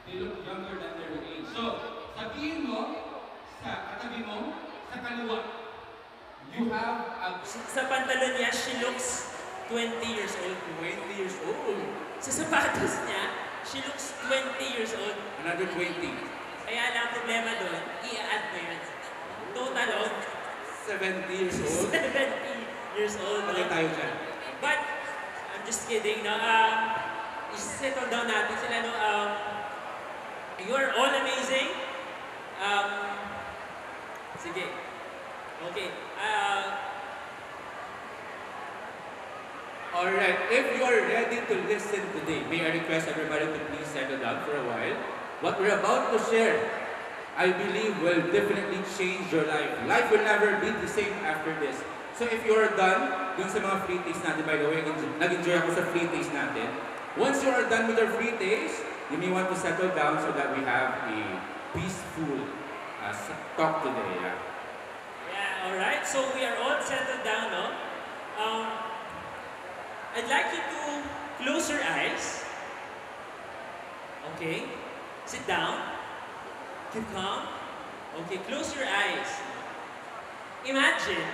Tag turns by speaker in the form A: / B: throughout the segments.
A: they look younger than their age. So, sabihin mo sa katabi mo, sa kaliwa, you have a...
B: Sa pantalon niya, she looks 20 years old.
A: 20 years old.
B: Sa sapatos niya, she looks 20 years old.
A: Another 20.
B: Kaya lang problema doon, i-add mo yun. Total of
A: 70 years old.
B: 70 years old.
A: Pagay
B: No?
A: tayo dyan.
B: But, I'm just kidding, no? I-settle down natin sila, no? You are all amazing. Sige. Okay.
A: Alright, if you are ready to listen today, may I request everybody to please settle down for a while. What we're about to share, I believe will definitely change your life. Life will never be the same after this. So if you are done, dun sa mga free taste natin, by the way, nag-enjoy ako sa free taste natin. Once you are done with your free taste, you may want to settle down so that we have a peaceful talk today.
B: Yeah, alright. So we are all settled down, no? I'd like you to close your eyes. Okay. Sit down. Keep calm. Okay, close your eyes. Imagine.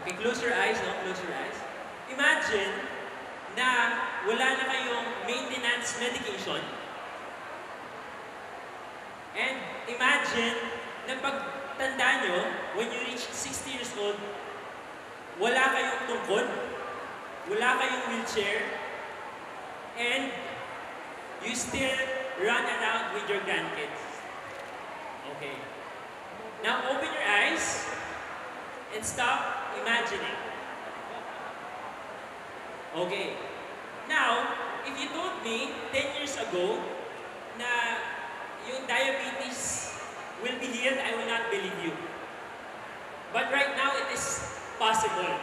B: Okay, close your eyes, no? Close your eyes. Imagine na wala na kayong maintenance medication. And imagine na pagtanda nyo, when you reach 60 years old, wala kayong tungkod, wala kayong wheelchair, and you still run around with your grandkids. Okay. Now open your eyes and stop imagining. Okay. Now, if you told me 10 years ago na yung diabetes will be healed, I will not believe you. But right now, it is possible.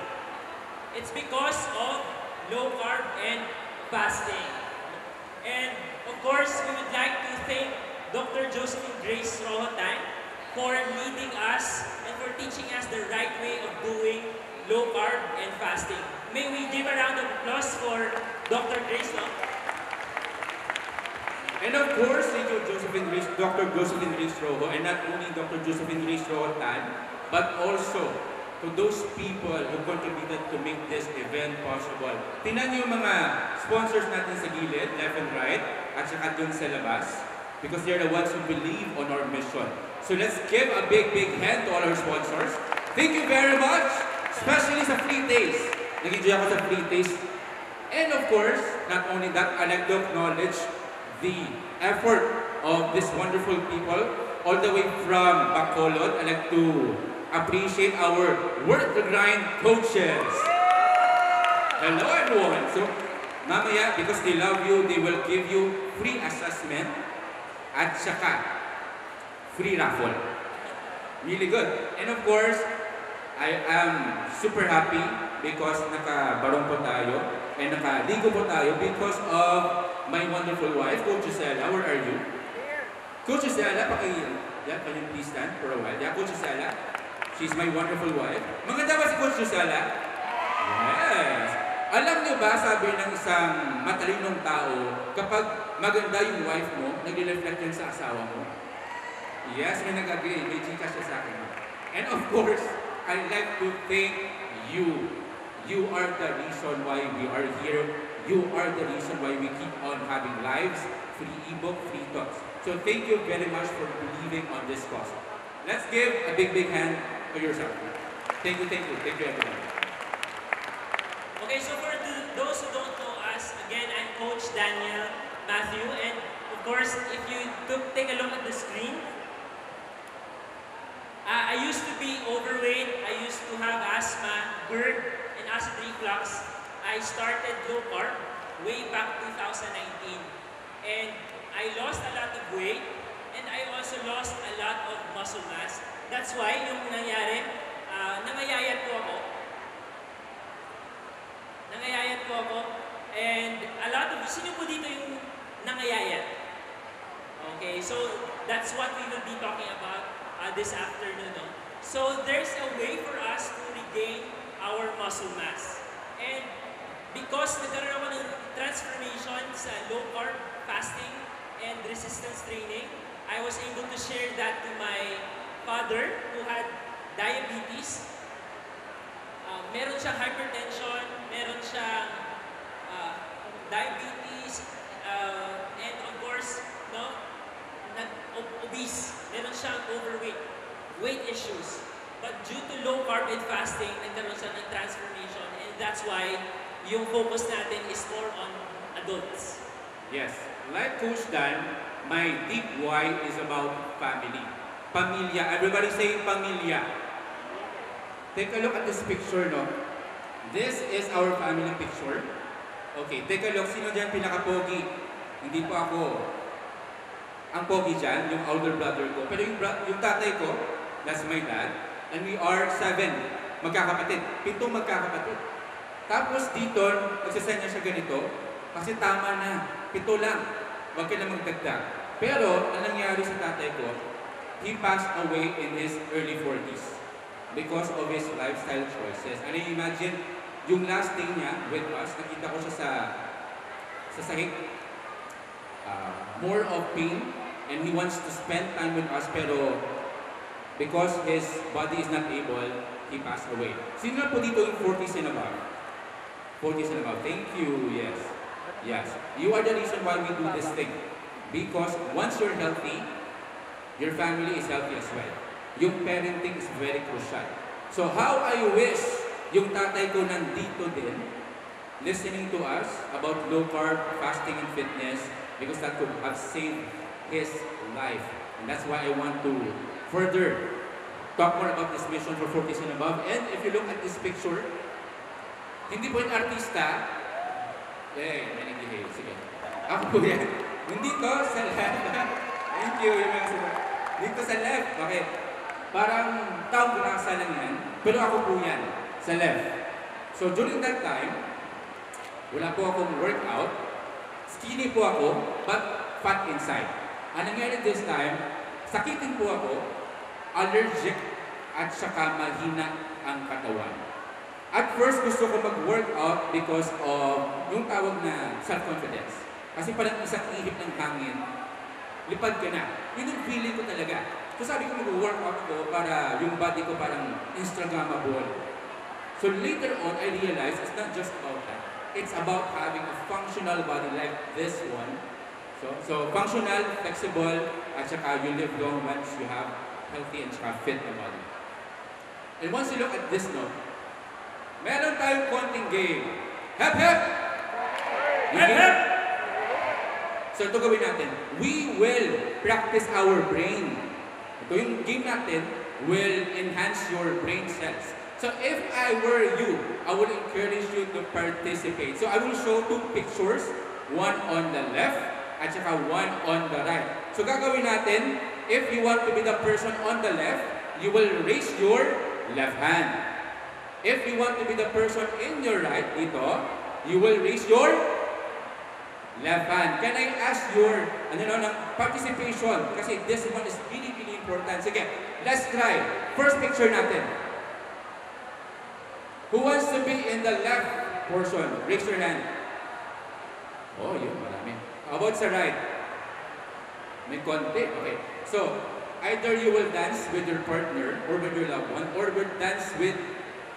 B: It's because of low carb and fasting. And of course, we would like to thank Dr. Josephine Grace Rohotan for leading us and for teaching us the right way of doing low carb and fasting. May we give a round of applause for Dr. Grace, no?
A: And of course, thank you, Dr. Josephine Grace Rojo, and not only Dr. Josephine Grace Rohotan, but also to those people who contributed to make this event possible. Tingnan niyo yung mga sponsors natin sa gilid, left and right, at saka dun sa labas, because they're the ones who believe on our mission. So let's give a big, big hand to all our sponsors. Thank you very much, especially sa free taste. Nag-enjoy ako sa free taste. And of course, not only that, I like to acknowledge the effort of these wonderful people all the way from Bacolod. I like to appreciate our Worth the Grind coaches. Hello everyone. So, mamaya, because they love you, they will give you free assessment at saka free raffle. Really good. And of course, I am super happy because nakabarong po tayo and nakaligo po tayo because of my wonderful wife, Coach Gisela. Where are you? Coach Gisela, can you please stand for a while? Yeah, Coach Gisela. She's my wonderful wife. Maganda ba si Coach Gisela? Yes. Alam niyo ba, sabi ng isang matalinong tao, kapag maganda yung wife mo, nag-reflect yan sa asawa mo. Yes, may nag-agree. May chika siya sa akin. And of course, I'd like to thank you. You are the reason why we are here. You are the reason why we keep on having lives, free ebook, free talks. So thank you very much for believing on this cause. Let's give a big, big hand to yourself. Thank you, everyone.
B: Okay, so for those who don't know us, again, I'm Coach Daniel Matthew, and of course, if you take a look at the screen, I used to be overweight, I used to have asthma, GERD, and acid reflux. I started low carb way back 2019, and I lost a lot of weight, and I also lost a lot of muscle mass. That's why yung nangyari, nangayayat po ako. And a lot of, sino po dito yung nangayayat? Okay, so that's what we will be talking about this afternoon. No? So there's a way for us to regain our muscle mass. And because nagkaroon ako ng transformation sa low carb fasting and resistance training. I was able to share that to my father who had diabetes. Meron siyang hypertension, meron siyang diabetes, and of course, no, obese. Meron siyang overweight, weight issues. But due to low carb and fasting, nagkaroon siya ng transformation, and that's why yung focus natin is more on adults.
A: Yes. Like Coach Dan, my deep why is about family. Pamilya. Everybody say pamilya. Take a look at this picture, no? This is our family picture. Okay, take a look. Sino dyan pinaka-pogi? Hindi po ako ang pogi dyan, yung older brother ko. Pero yung tatay ko, that's my dad. And we are 7 magkakapatid. 7 magkakapatid. Tapos dito, nagsasanya siya ganito. Kasi tama na. 7 lang. Huwag ka na magdagdag. Pero, ang nangyari sa tatay ko, he passed away in his early 40s because of his lifestyle choices. And I imagine, yung last day niya with us, nakita ko siya sa sahig. More of pain, and he wants to spend time with us, pero because his body is not able, he passed away. Sino na po dito yung 40s and above? 40s and above. Thank you. Yes. Yes. You are the reason why we do this thing. Because once you're healthy, your family is healthy as well. Yung parenting is very crucial. So how I wish yung tatay ko nandito din, listening to us about low carb, fasting, and fitness, because that could have saved his life. And that's why I want to further talk more about this mission for 40s and above. And if you look at this picture, hindi po yung artista, may nag-behave, sige. Ako po yan. Hindi to sa left. Thank you. Dito sa left, okay. Parang taong grasa lang yan, pero ako po yan, sa left. So during that time, wala po akong workout, skinny po ako, but fat inside. Ang nangyari this time, sakitin po ako, allergic, at saka mahina ang katawan. At first, gusto ko mag-workout because of yung tawag na self-confidence. Kasi parang isang ihip ng hangin, lipad ka na. Yun yung feeling ko talaga. So sabi ko mag-workout ko para yung body ko parang Instagrammable. So later on, I realized it's not just about that. It's about having a functional body like this one. So functional, flexible, at saka you live long once you have healthy and saka fit na body. And once you look at this, no, meron tayong konting game. Hep, hep! Hep, hep! So ito gawin natin. We will practice our brain. Ito yung game natin will enhance your brain cells. So if I were you, I would encourage you to participate. So I will show 2 pictures, one on the left at saka one on the right. So gagawin natin, if you want to be the person on the left, you will raise your left hand. If you want to be the person in your right, dito, you will raise your left hand. Can I ask your participation? Kasi this one is really, really important. Sige, let's try. First picture natin. Who wants to be in the left portion? Raise your hand. Oh, yun, marami. How about sa right? May konti. Okay. So, either you will dance with your partner or with your loved one, or will dance with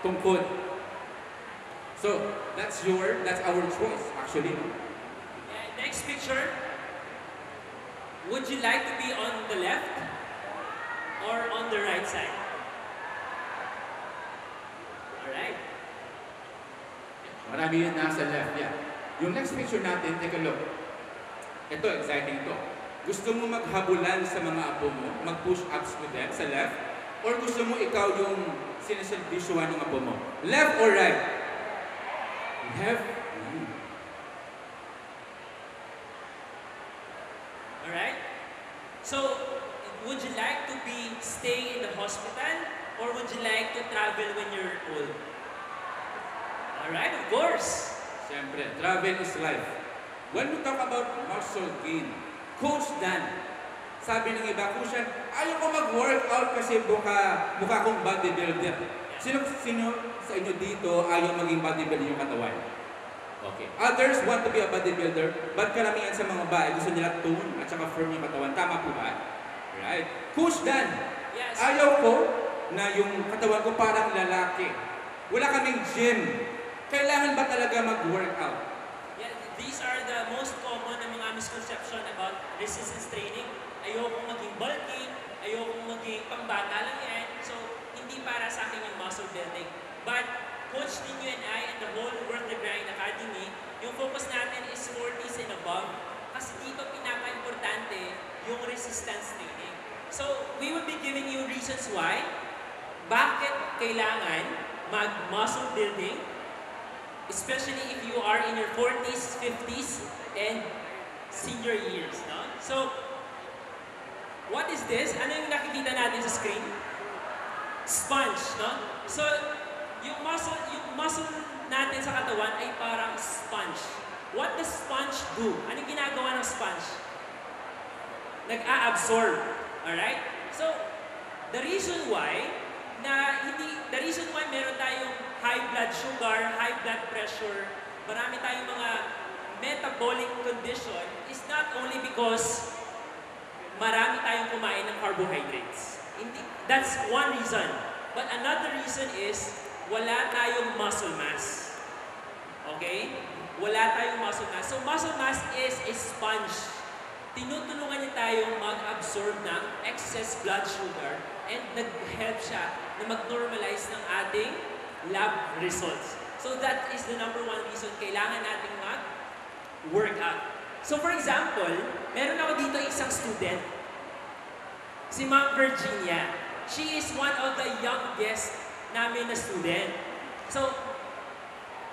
A: tungkod. So, that's our choice, actually.
B: Next picture. Would you like to be on the left or on the right side? Alright.
A: Marami yun nasa left, yeah. Yung next picture natin, take a look. Ito, exciting to. Gusto mo maghabulan sa mga apo mo, mag-push-ups with them sa left, or gusto mo ikaw yung siniservisyohan ng apo mo? Left or right? Left.
B: Alright? So, would you like to be staying in the hospital or would you like to travel when you're old? Alright, of course.
A: Siyempre, travel is life. When we talk about muscle gain, Coach Dan, sabi ng iba, Coach Dan, ayaw ko mag-workout kasi mukha kong bodybuilder. Sino sa inyo dito ayaw maging bodybuilder yung katawan? Okay. Others want to be a bodybuilder, but karamihan sa mga babae gusto nila tone at saka firm yung katawan. Tama po ba? Right. Coach Dan,
B: Yes.
A: ayaw ko na yung katawan ko parang lalaki. Wala kaming gym. Kailangan ba talaga mag-workout?
B: Yeah, these are the most common na mga misconception about resistance training. Ayokong maging bulky, ayokong maging pangbata lang yan. So, hindi para sa akin yung muscle building. But, Coach Ninyo and I and the whole Worth the Grind Academy, yung focus natin is 40s and above. Kasi dito pinaka-importante yung resistance training. So, we will be giving you reasons why, bakit kailangan mag-muscle building, especially if you are in your 40s, 50s, and senior years. No? So, what is this? Ano yung nakikita natin sa screen? Sponge, no? So, yung muscle natin sa katawan ay parang sponge. What does sponge do? Anong ginagawa ng sponge? Nag-a-absorb. Alright? So, the reason why meron tayong high blood sugar, high blood pressure, marami tayong mga metabolic condition is not only because marami tayong kumain ng carbohydrates. That's one reason. But another reason is wala tayong muscle mass. Okay? Wala tayong muscle mass. So muscle mass is a sponge. Tinutulungan niya tayong mag-absorb ng excess blood sugar and nag-help siya na mag-normalize ng ating lab results. So that is the number one reason kailangan nating mag-workout. So for example, meron ako dito isang student, si Ma'am Virginia. She is one of the youngest namin na student. So,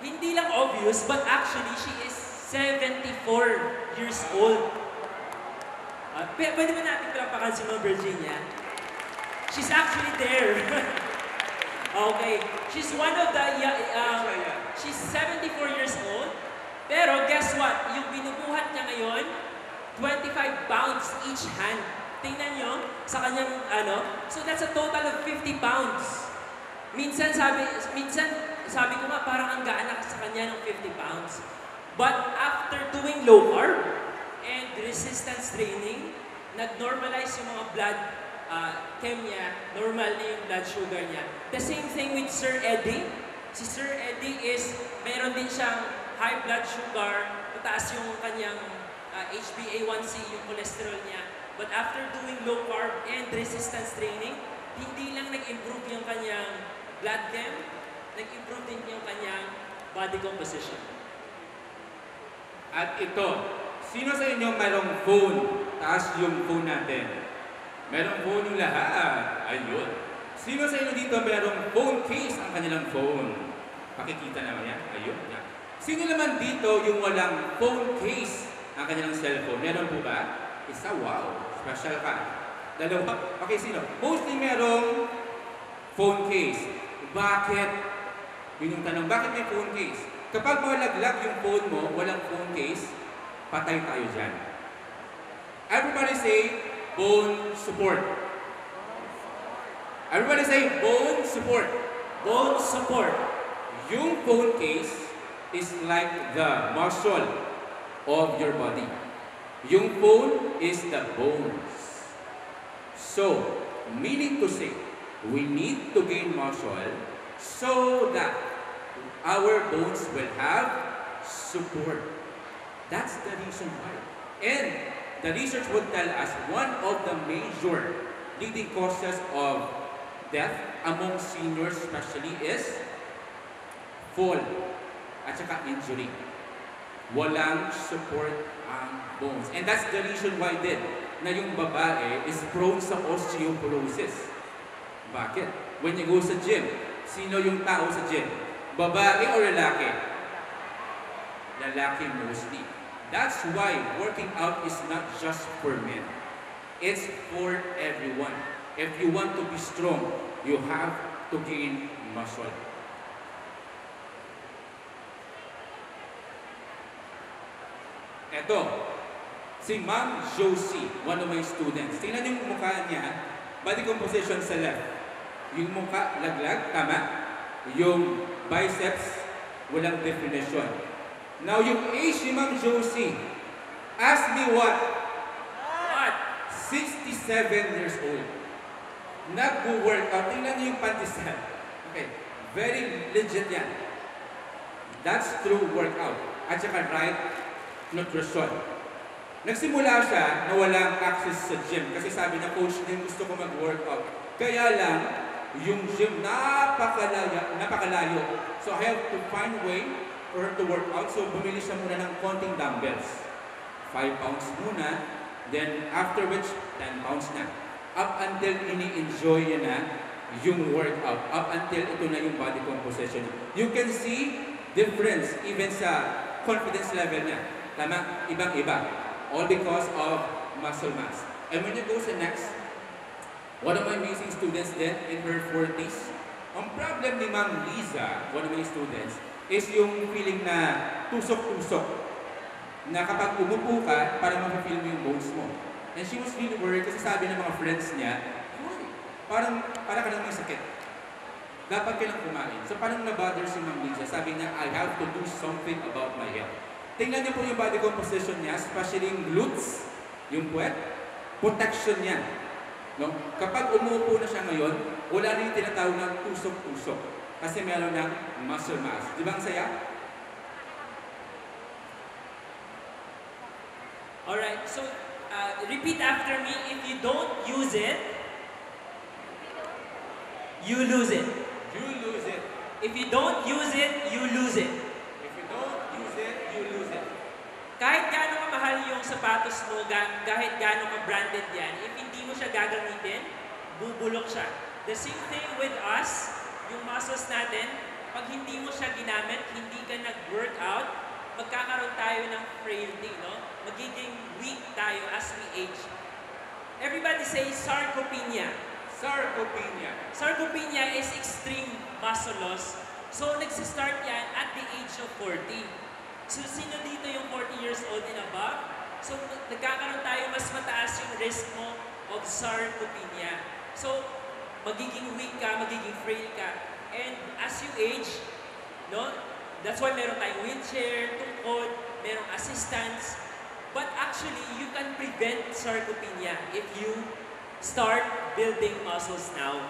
B: hindi lang obvious, but actually she is 74 years old. Pwede ba natin trapakan si Ma'am Virginia? She's actually there. Okay. She's one of the, she's 74 years old. Pero guess what? Yung binubuhat niya ngayon, 25 pounds each hand. Tingnan nyo sa kanyang so that's a total of 50 pounds. Minsan sabi ko nga parang ang gaan na sa kanya ng 50 pounds. But after doing low carb and resistance training, nag-normalize yung mga blood chem niya, normal na yung blood sugar niya. The same thing with Sir Eddie. Si Sir Eddie is, meron din siyang high blood sugar, mataas yung kanyang HbA1c, yung cholesterol niya. But after doing low carb and resistance training, hindi lang nag-improve yung kanyang blood chem, nag-improve din yung kanyang body composition.
A: At ito, sino sa inyo mayroong phone? Taas yung phone natin. Merong phone yung lahat. Ayun. Sino sa inyo dito mayroong phone case ang kanilang phone? Pakikita naman yan. Ayun. Yan. Sino naman dito yung walang phone case ang kanilang cellphone? Meron po ba? Isa, wow. Special ka. Dalawa. Okay, sino? Mostly merong phone case. Bakit? Yun yung tanong. Bakit may phone case? Kapag malaglag yung phone mo, walang phone case, patay tayo dyan. Everybody say, bone support. Everybody say, bone support.
B: Bone support.
A: Yung phone case is like the muscle of your body. Yung phone is the bones. So, meaning to say, we need to gain muscle so that our bones will have support. That's the reason why. And the research would tell us one of the major leading causes of death among seniors especially is fall at saka injury. Walang support ang bones. And that's the reason why din na yung babae is prone sa osteoporosis. Bakit? When you go sa gym, sino yung tao sa gym? Babae o lalaki? Lalaki mostly. That's why working out is not just for men. It's for everyone. If you want to be strong, you have to gain muscle. Eto, si Ma'am Josie, one of my students. Tingnan yung mukha niya, body composition sa left. Yung mukha, laglag, tama. Yung biceps, walang definition. Now, yung age ni Ma'am Josie, ask me what?
B: What?
A: 67 years old. Nag-workout. Tingnan niyo yung pantisan. Okay. Very legit yan. That's true workout. At saka right nutrition. Nagsimula siya na walang access sa gym kasi sabi na coach din gusto ko mag-workout. Kaya lang, yung gym napakalayo. So I have to find a way for her to work out. So bumili siya muna ng konting dumbbells. 5 pounds muna, then after which 10 pounds na. Up until ini-enjoy niya na yung workout. Up until ito na yung body composition. You can see difference even sa confidence level niya. Tama? Ibang-iba. All because of muscle mass. And when you go sa next, one of my amazing students then in her 40s, ang problem ni Ma'am Liza, one of my students, is yung feeling na tusok-tusok. Na kapag umupo ka, parang ma-feel mo yung bones mo. And she was really worried kasi sabi ng mga friends niya, parang ka lang may sakit. Dapat ka lang kumain. So parang na-bother si Ma'am Liza. Sabi niya, I have to do something about my health. Tingnan niyo po yung body composition niya, especially yung glutes, yung puwet, protection niya. No? Kapag umuupo na siya ngayon, wala na yung tinatawag na tusok-tusok. Kasi meron ng muscle mass. Di ba ang saya?
B: Alright, so repeat after me. If you don't use it, you lose it.
A: You lose it.
B: If you don't use it, you lose it.
A: If you don't use it, you lose it.
B: Kahit gaano kamahal yung sapatos mo, kahit gaano ka-branded yan, if hindi mo siya gagamitin, bubulok siya. The same thing with us, yung muscles natin, pag hindi mo siya ginamit, hindi ka nag-workout, magkakaroon tayo ng frailty, no? Magiging weak tayo as we age. Everybody say sarcopenia.
A: Sarcopenia.
B: Sarcopenia is extreme muscle loss. So, nagsistart yan at the age of 40. So, sino dito yung 40 years old and above? So, nagkakaroon tayo mas mataas yung risk mo of sarcopenia. So, magiging weak ka, magiging frail ka. And as you age, no, that's why meron tayong wheelchair, tungkod, merong assistance. But actually, you can prevent sarcopenia if you start building muscles now.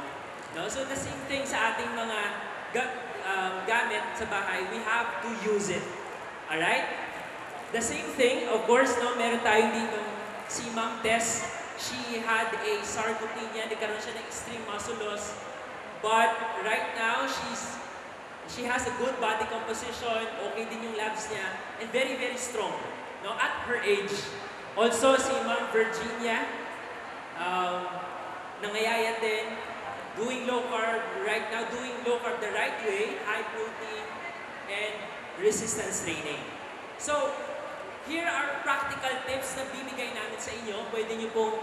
B: No? So the same thing sa ating mga gamit sa bahay, we have to use it. Alright? The same thing, of course, no, meron tayong dito si Ma'am Tess. She had a sarcopenia, nagkaroon siya ng extreme muscle loss. But right now, she has a good body composition, okay din yung labs niya, and very, very strong. No, at her age. Also, si Ma'am Virginia, nangayaya din, doing low carb right now, doing low carb the right way, high protein, and resistance training. So, here are practical tips na bibigay namin sa inyo. Pwede nyo pong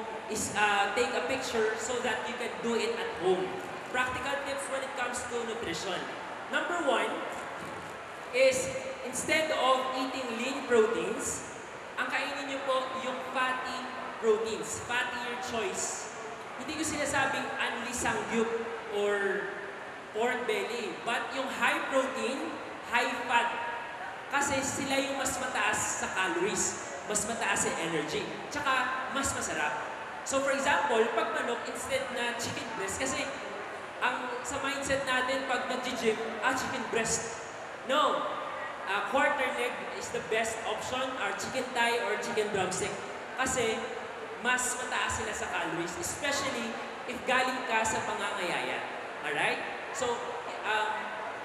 B: take a picture so that you can do it at home. Practical tips when it comes to nutrition. Number 1 is, instead of eating lean proteins, ang kainin nyo po yung fatty proteins. Fatty your choice. Hindi ko sinasabing unli sangyup or pork belly, but yung high protein, high fat. Kasi sila yung mas mataas sa calories, mas mataas sa energy, tsaka mas masarap. So for example, pag manok, instead na chicken breast, kasi sa mindset natin, pag nag-gym, chicken breast. No. Quarter leg is the best option, or chicken thigh or chicken drumstick. Kasi mas mataas sila sa calories, especially if galing ka sa pangangayaya. Alright? So,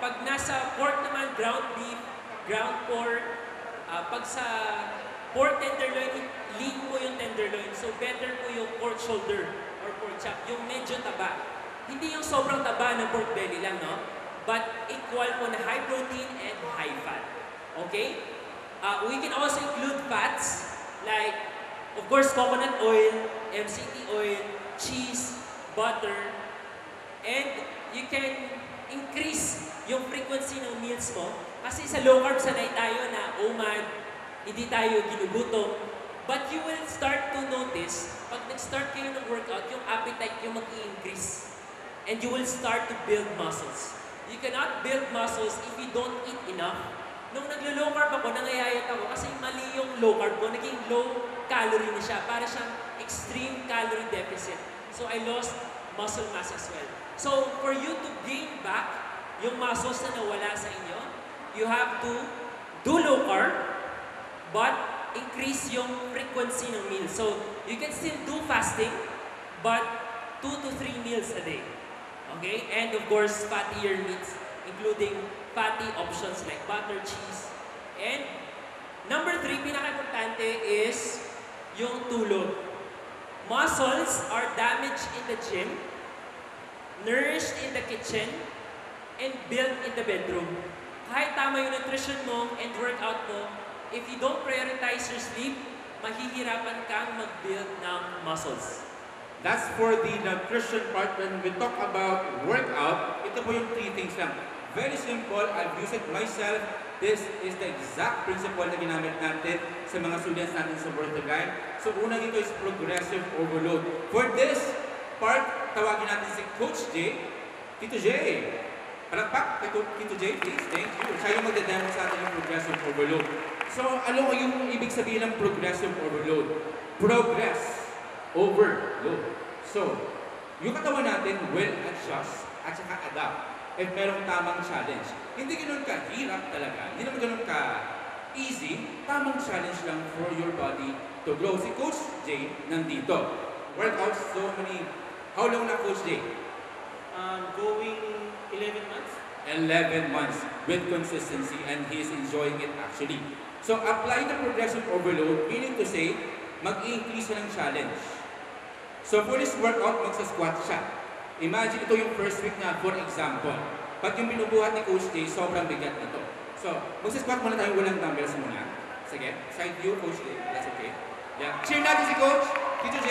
B: pag nasa pork naman, ground beef, ground pork, pag sa pork tenderloin, lean po yung tenderloin. So, better po yung pork shoulder or pork chop, yung medyo taba. Hindi yung sobrang taba ng pork belly lang, no? But equal po na high protein and high fat. Okay? We can also include fats like, of course, coconut oil, MCT oil, cheese, butter, and you can increase yung frequency ng meals mo. Kasi sa low carb, sanay tayo na umad, hindi tayo ginugutom. But you will start to notice, pag nag-start kayo ng workout, yung appetite yung mag-i-increase. And you will start to build muscles. You cannot build muscles if you don't eat enough. nung naglo-low carb ako, nangayayat ako kasi mali yung low carb ko, naging low calorie na siya. Para siyang extreme calorie deficit. So I lost muscle mass as well. So for you to gain back yung muscles na nawala sa inyo, you have to do low carb, but increase yung frequency ng meals. So you can still do fasting, but 2 to 3 meals a day. Okay? And of course, fattier meats, including fatty options like butter, cheese. And number 3, pinaka-importante is yung tulog. Muscles are damaged in the gym, nourished in the kitchen, and built in the bedroom. Kahit tama yung nutrition mo and workout mo, if you don't prioritize your sleep, mahihirapan kang mag-build ng muscles.
A: That's for the nutrition part. When we talk about workout, ito po yung 3 things lang. Very simple. I've used it myself. This is the exact principle na ginamit natin sa mga students natin sa Worth the Grind. So una dito is progressive overload. For this part, tawagin natin si Coach J. Tito J. Palakpak, Tito J, please. Thank you. Siya yung magdademo sa atin yung progressive overload. So ano yung ibig sabihin ng progressive overload? Progress. Overload. So, yung katawan natin will adjust at saka adapt if merong tamang challenge. Hindi ganoon ka-hirap talaga. Hindi naman ganoon ka-easy. Tamang challenge lang for your body to grow. Si Coach J nandito. Workouts so many. How long na, Coach J?
C: Going 11 months.
A: 11 months with consistency, and he is enjoying it actually. So, apply the progressive overload, meaning to say, mag-increase siya ng challenge. So for this workout, magsa-squat siya. Imagine ito yung first week na, for example. Pag yung binubuhat ni Coach J, sobrang bigat nito. So, magsa-squat muna tayo, walang dumbbells muna. Sige, side view, Coach J. That's okay. Yeah. Cheer natin si Coach. Tito J.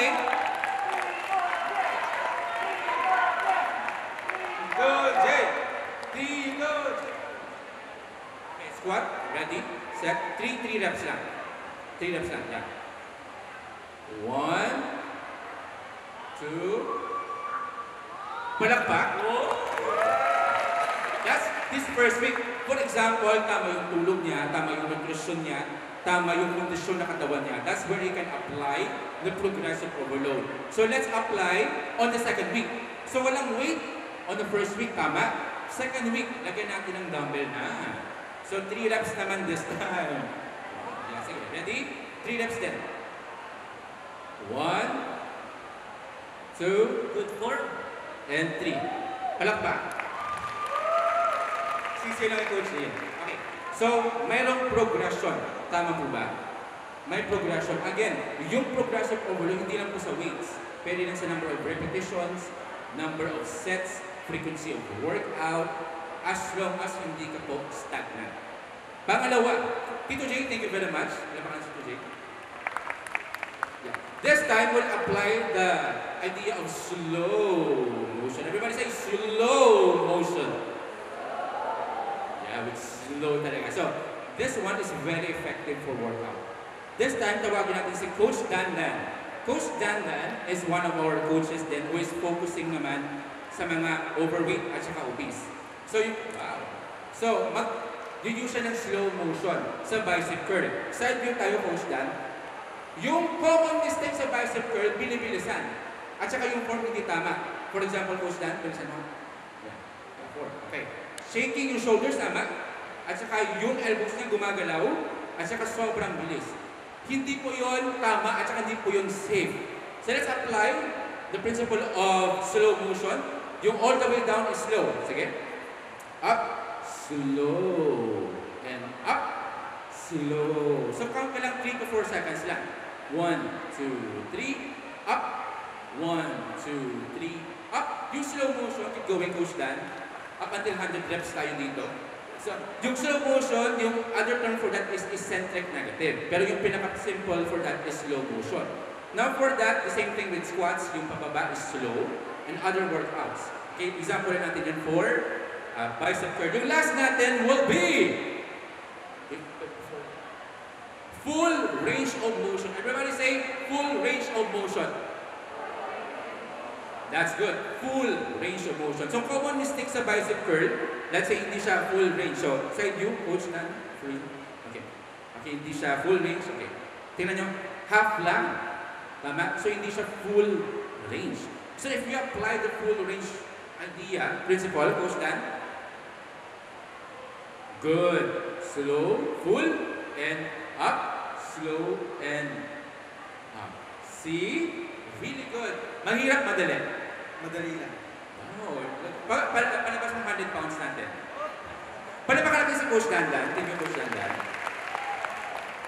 A: Tito J. Tito J. Okay, squat. Ready, set. 3 reps lang. 3 reps lang, yeah. 1, 2, palakpak. That's this first week. For example, tama yung tulog niya, tama yung nutrition niya, tama yung kondisyon na katawan niya. That's where you can apply the progressive overload. So let's apply on the second week. So walang weight on the first week, tama? Second week, lagyan natin ng dumbbell na. So 3 reps naman this time. Yeah, sige. Ready? 3 reps din. 1, 2,
B: Good form.
A: and 3. Palakpak. Sisi lang yung Coach Ian. Okay. So, mayroong progression. Tama po ba? May progression. Again, yung progressive overload, hindi lang po sa weights. Pwede lang sa number of repetitions, number of sets, frequency of workout, as long as hindi ka po stagnant. Pangalawa, Tito J, thank you very much. Lapakan si Tito J. Yeah. This time, we'll apply the idea of slow motion. Everybody say slow motion. Yeah, with slow talaga. So, this one is very effective for workout. This time, tawagin natin si Coach Dandan. Coach Dandan is one of our coaches then who is focusing naman sa mga overweight at saka obese. So, wow. So, mag-use siya ng slow motion sa bicep curl. Side view tayo, Coach Dan. Yung common mistake sa bicep curl, binibilisan. At saka yung form hindi tama. For example, Coach Dan, bilisan mo. Yeah. Form. Okay. Shaking yung shoulders, tama. At saka yung elbows niya gumagalaw. At saka sobrang bilis. Hindi po yun tama at saka hindi po yun safe. So let's apply the principle of slow motion. Yung all the way down is slow. Sige. Up, slow. And up, slow. So count ka lang 3 to 4 seconds lang. 1, 2, 3, up. 1, 2, 3, up. Yung slow motion, keep going, Coach Dan. Up until 100 reps tayo dito. So, yung slow motion, yung other term for that is eccentric negative. Pero yung pinaka-simple for that is slow motion. Now for that, the same thing with squats, yung pababa is slow, and other workouts. Okay, example natin yun for bicep curl. Yung last natin will be full range of motion. Everybody say full range of motion. That's good. Full range of motion. So common mistake sa bicep curl, let's say hindi siya full range. So side view, coach na. Free. Okay. Okay, hindi siya full range. Okay. Tingnan nyo, half lang. Tama? So hindi siya full range. So if you apply the full range idea, principle, coach Dan. Good. Slow, full, and up. Slow, and up. See? Really good. Mahirap, madali.
D: Madali lang.
A: Oh, palabas mo 100 pounds natin. Palabas natin si Coach Dandan. Tingnan Coach Dandan.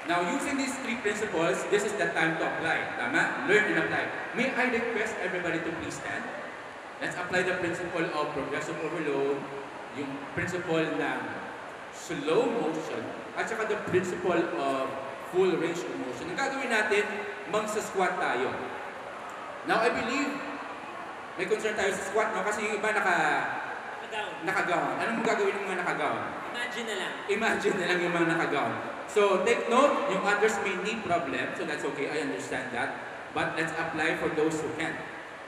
A: Now, using these three principles, this is the time to apply. Tama? Learn and apply. May I request everybody to please stand? Let's apply the principle of progressive overload, yung principle ng slow motion, at saka the principle of full range of motion. Ang gagawin natin, magsa-squat tayo. Now, I believe, may concern tayo sa squat, no? Kasi yung iba nakagawan. Anong gagawin ng mga nakagawan?
B: Imagine na lang.
A: Imagine na lang yung mga nakagawan. So, take note, yung others may need problem, so that's okay, I understand that. But let's apply for those who can.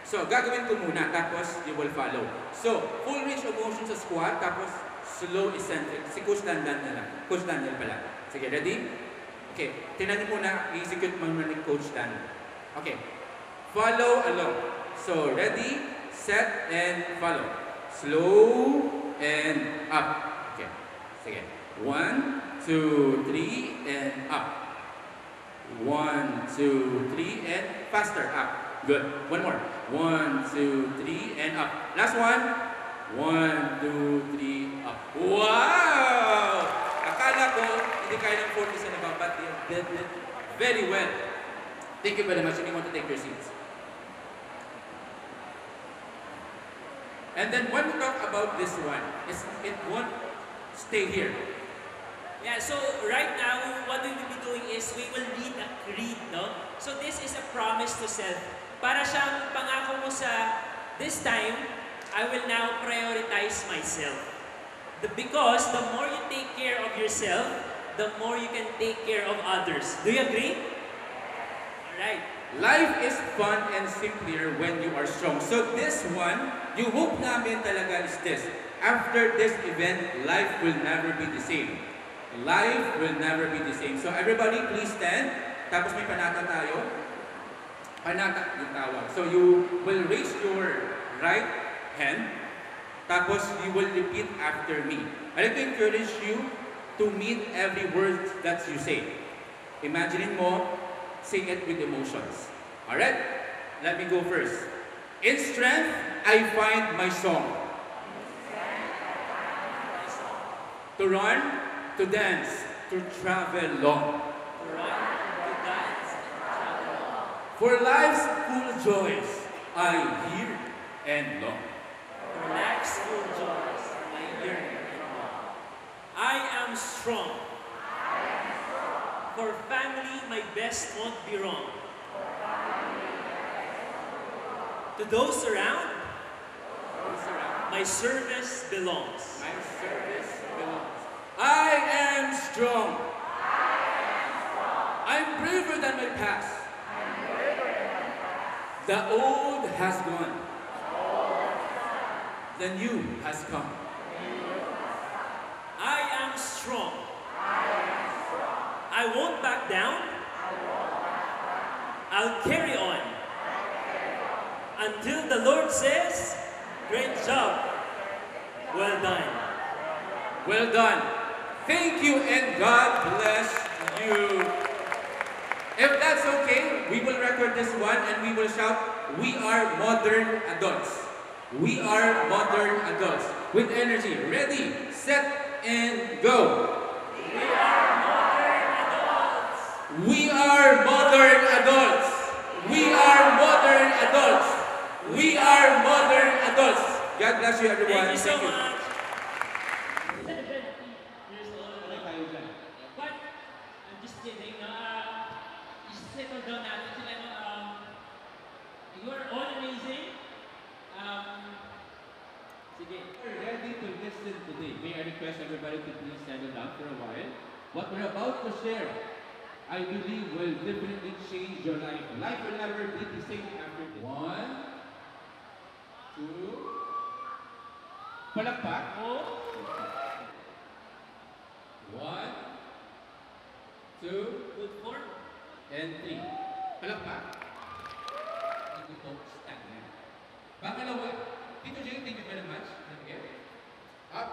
A: So, gagawin ko muna, tapos you will follow. So, full range of motion sa squat, tapos slow eccentric. Si Coach Dandan na lang. Coach Daniel pala. Sige, ready? Okay, tinan niyo muna, i-execute mo ni Coach Dan. Okay, follow along. So, ready, set, and follow. Slow, and up. Okay, sige. 1, 2, 3, and up. 1, 2, 3, and faster, up. Good. One more. 1, 2, 3, and up. Last one. 1, 2, 3, up. Wow! Akala ko, hindi kaya ng 40 sa nababat. Did very well. Thank you very much. And you want to take your seats. And then when we talk about this one, it won't stay here.
B: Yeah, so right now, what we will be doing is we will read a creed, no? So this is a promise to self. Para siyang pangako mo sa, this time, I will now prioritize myself. Because the more you take care of yourself, the more you can take care of others. Do you agree? Alright.
A: Life is fun and simpler when you are strong. So this one, yung hope namin talaga is this. After this event, life will never be the same. Life will never be the same. So everybody, please stand. Tapos may panata tayo. Panata yung tawag. So you will raise your right hand. Tapos you will repeat after me. I'd like to encourage you to mean every word that you say. Imagine mo, sing it with emotions. Alright? Let me go first. In strength, I find my song. To run, to dance, to travel long.
B: To run, to dance, and travel on.
A: For life's full joys, I hear and long.
B: For life's full joys, I yearn and long. I am strong. For family, my best won't be wrong. To those around, my service belongs.
A: My service belongs. I am strong. I'm braver than my past. The old has gone. The new has come.
B: I am strong. I won't back down. I'll carry on. Until the Lord says, great job. Well done.
A: Well done. Thank you and God bless you. If that's okay, we will record this one and we will shout, we are modern adults. We are modern adults. With energy. Ready, set, and go.
B: We are modern adults.
A: We are modern adults. We are modern adults. We are modern adults. God bless you, everyone.
B: Thank you so
A: Thank you.
B: much. 70 years old. But, I'm just kidding. Settle down natin sila. You are all amazing. Sige.
A: We're ready to listen today. May I request everybody to please stand up for a while. What we're about to share, I believe will definitely change your life. Life will never be the same after this. 1, 2. Palakpak.
B: Oh.
A: 1, 2,
B: Good form.
A: and 3. Palakpak. Ito po, stand na. Pangalawa, Tito Jay, thank you very much. Again. Up,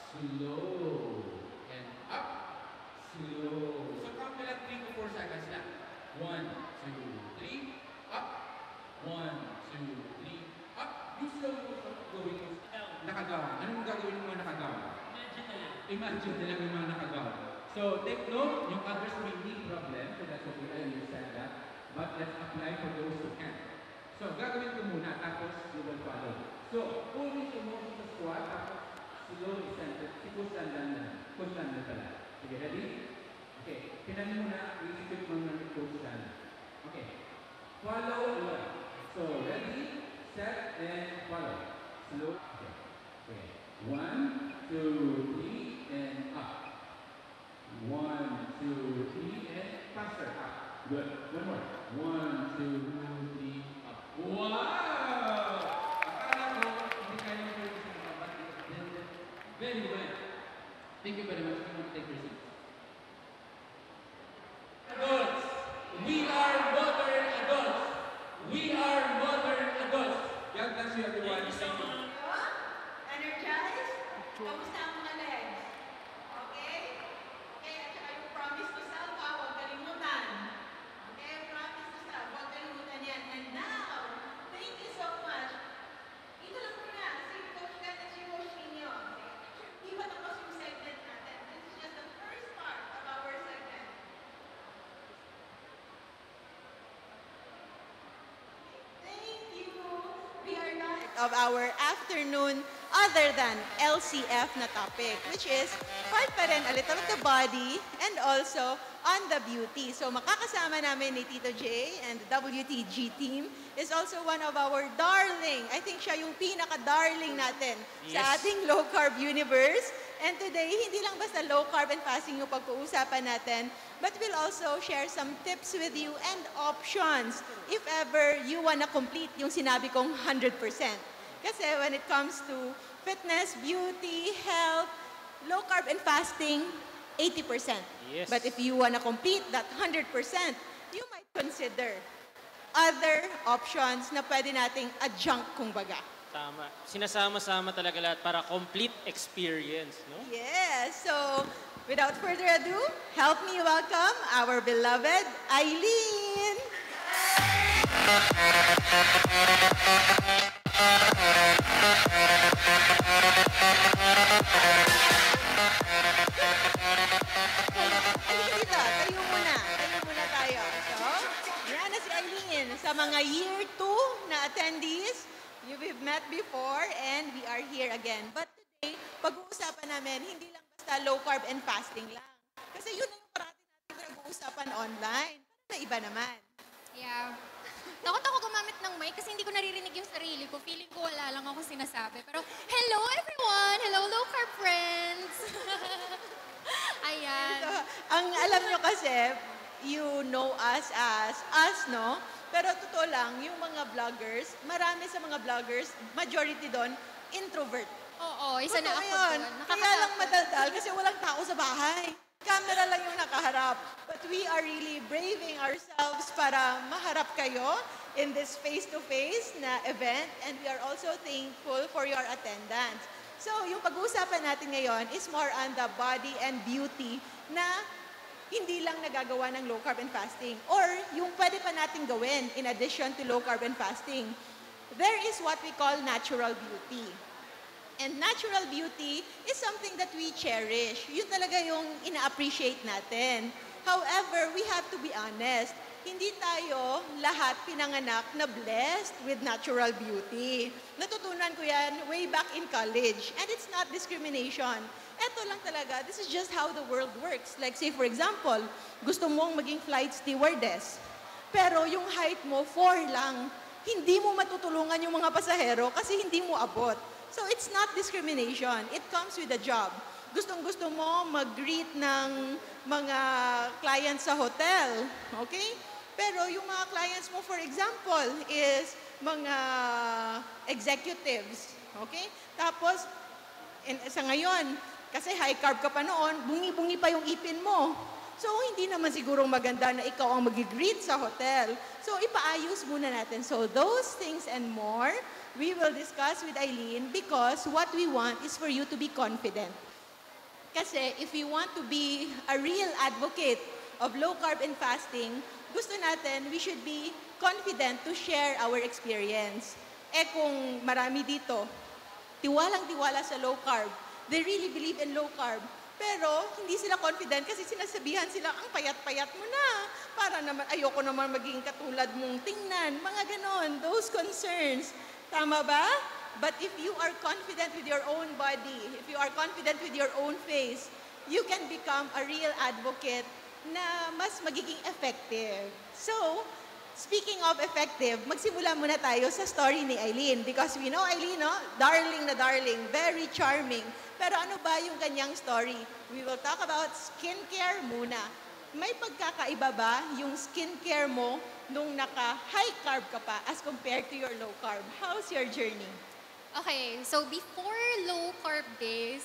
A: slow, and up, slow. So count mo lang 3 to 4 seconds lang. 1, 2, 3, up. 1, 2, 3, up. Yung slow going nakagawa. Anong gagawin ng mga nakagawa?
B: Imagine na lang.
A: Imagine na lang yung mga nakagawa. So, take note, yung others may need problem, so that's okay, I understand that. But let's apply for those who can. So, gagawin ko muna, tapos you will follow. So, always yung motion sa squat, tapos slowly center, si push lang. Push lang pala. Okay, ready? Okay, pinanin mo na, i-skip mo na yung push lang. Okay, follow along. So, ready, set, and follow. Slow, okay. Okay, 1, 2, 3, and up. 1, 2, 3, and faster, up. Good. One more. 1, 2, 3, up. Wow! Akala ko, hindi kaya mo kayo sa kapat. Very well. Thank you very much. I'm going to take your seat. Adults, we are modern adults. We are modern adults. God bless you, everyone.
B: Thank you so much.
D: Energized? Kamusta ang mga legs? Okay? Okay, at saka yung promise to self, huwag kalimutan. Okay, promise to self, huwag kalimutan yan. And now, thank you so much. Ito lang muna, si Coach Kat at si Coach Nino. Iba tapos yung segment natin. This is just the first part of our segment. Thank you. We are not of our afternoon other than LCF na topic, which is part pa rin a little of the body and also on the beauty. So makakasama namin ni Tito J and the WTG team is also one of our darling. I think siya yung pinaka-darling natin sa ating low-carb universe. And today, hindi lang basta low-carb and fasting yung pag-uusapan natin, but we'll also share some tips with you and options if ever you wanna complete yung sinabi kong 100%. Kasi when it comes to fitness, beauty, health, low-carb and fasting, 80%.
C: Yes.
D: But if you wanna complete that 100%, you might consider other options na pwede nating adjunct kumbaga.
C: Tama. Sinasama-sama talaga lahat para complete experience, no?
D: Yes, so without further ado, help me welcome our beloved Eileen. Halika, tayo muna tayo. So, yan na si Eileen. Sa mga year 2 na attendees, we've met before and we are here again. But today, pag-uusapan namin, hindi lang basta low carb and fasting lang. Kasi yun na yung parati natin pinag-uusapan online. Para na iba naman.
E: Yeah. Takot ako gumamit ng mic kasi hindi ko naririnig yung sarili ko. Feeling ko wala lang ako sinasabi. Pero, hello everyone! Hello low carb friends! Ayan.
D: So, ang alam nyo kasi, you know us as us, no? Pero totoo lang, yung mga vloggers, marami sa mga vloggers, majority doon, introvert.
E: Oo, isa na
D: Totoo
E: ako
D: yun.
E: doon.
D: Kaya lang madaldal kasi walang tao sa bahay. Camera lang yung nakaharap. But we are really braving ourselves para maharap kayo in this face-to-face na event. And we are also thankful for your attendance. So, yung pag-uusapan natin ngayon is more on the body and beauty na hindi lang nagagawa ng low carb and fasting or yung pwede pa natin gawin in addition to low carb and fasting. There is what we call natural beauty. And natural beauty is something that we cherish. Yun talaga yung ina-appreciate natin. However, we have to be honest. Hindi tayo lahat pinanganak na blessed with natural beauty. Natutunan ko yan way back in college. And it's not discrimination. Eto lang talaga, this is just how the world works. Like say for example, gusto mong maging flight stewardess. Pero yung height mo, 4 lang. Hindi mo matutulungan yung mga pasahero kasi hindi mo abot. So it's not discrimination. It comes with a job. Gustong-gusto mo mag-greet ng mga clients sa hotel. Okay? Pero yung mga clients mo, for example, is mga executives. Okay? Tapos, sa ngayon, kasi high carb ka pa noon, bungi-bungi pa yung ipin mo. So, hindi naman sigurong maganda na ikaw ang mag-greet sa hotel. So, ipaayos muna natin. So, those things and more, we will discuss with Eileen because what we want is for you to be confident. Kasi if we want to be a real advocate of low carb and fasting, gusto natin, we should be confident to share our experience. Kung marami dito, tiwalang-tiwala sa low carb, they really believe in low carb, pero hindi sila confident kasi sinasabihan sila, ang payat-payat mo na. Para naman, ayoko naman maging katulad mong tingnan. Mga ganon, those concerns. Tama ba? But if you are confident with your own body, if you are confident with your own face, you can become a real advocate na mas magiging effective. So, speaking of effective, magsimula muna tayo sa story ni Eileen. Because we know Eileen, no? Darling na darling, very charming. Pero ano ba yung kanyang story? We will talk about skincare muna. May pagkakaiba ba yung skincare mo nung naka-high carb ka pa as compared to your low carb? How's your journey?
E: Okay, so before low carb days,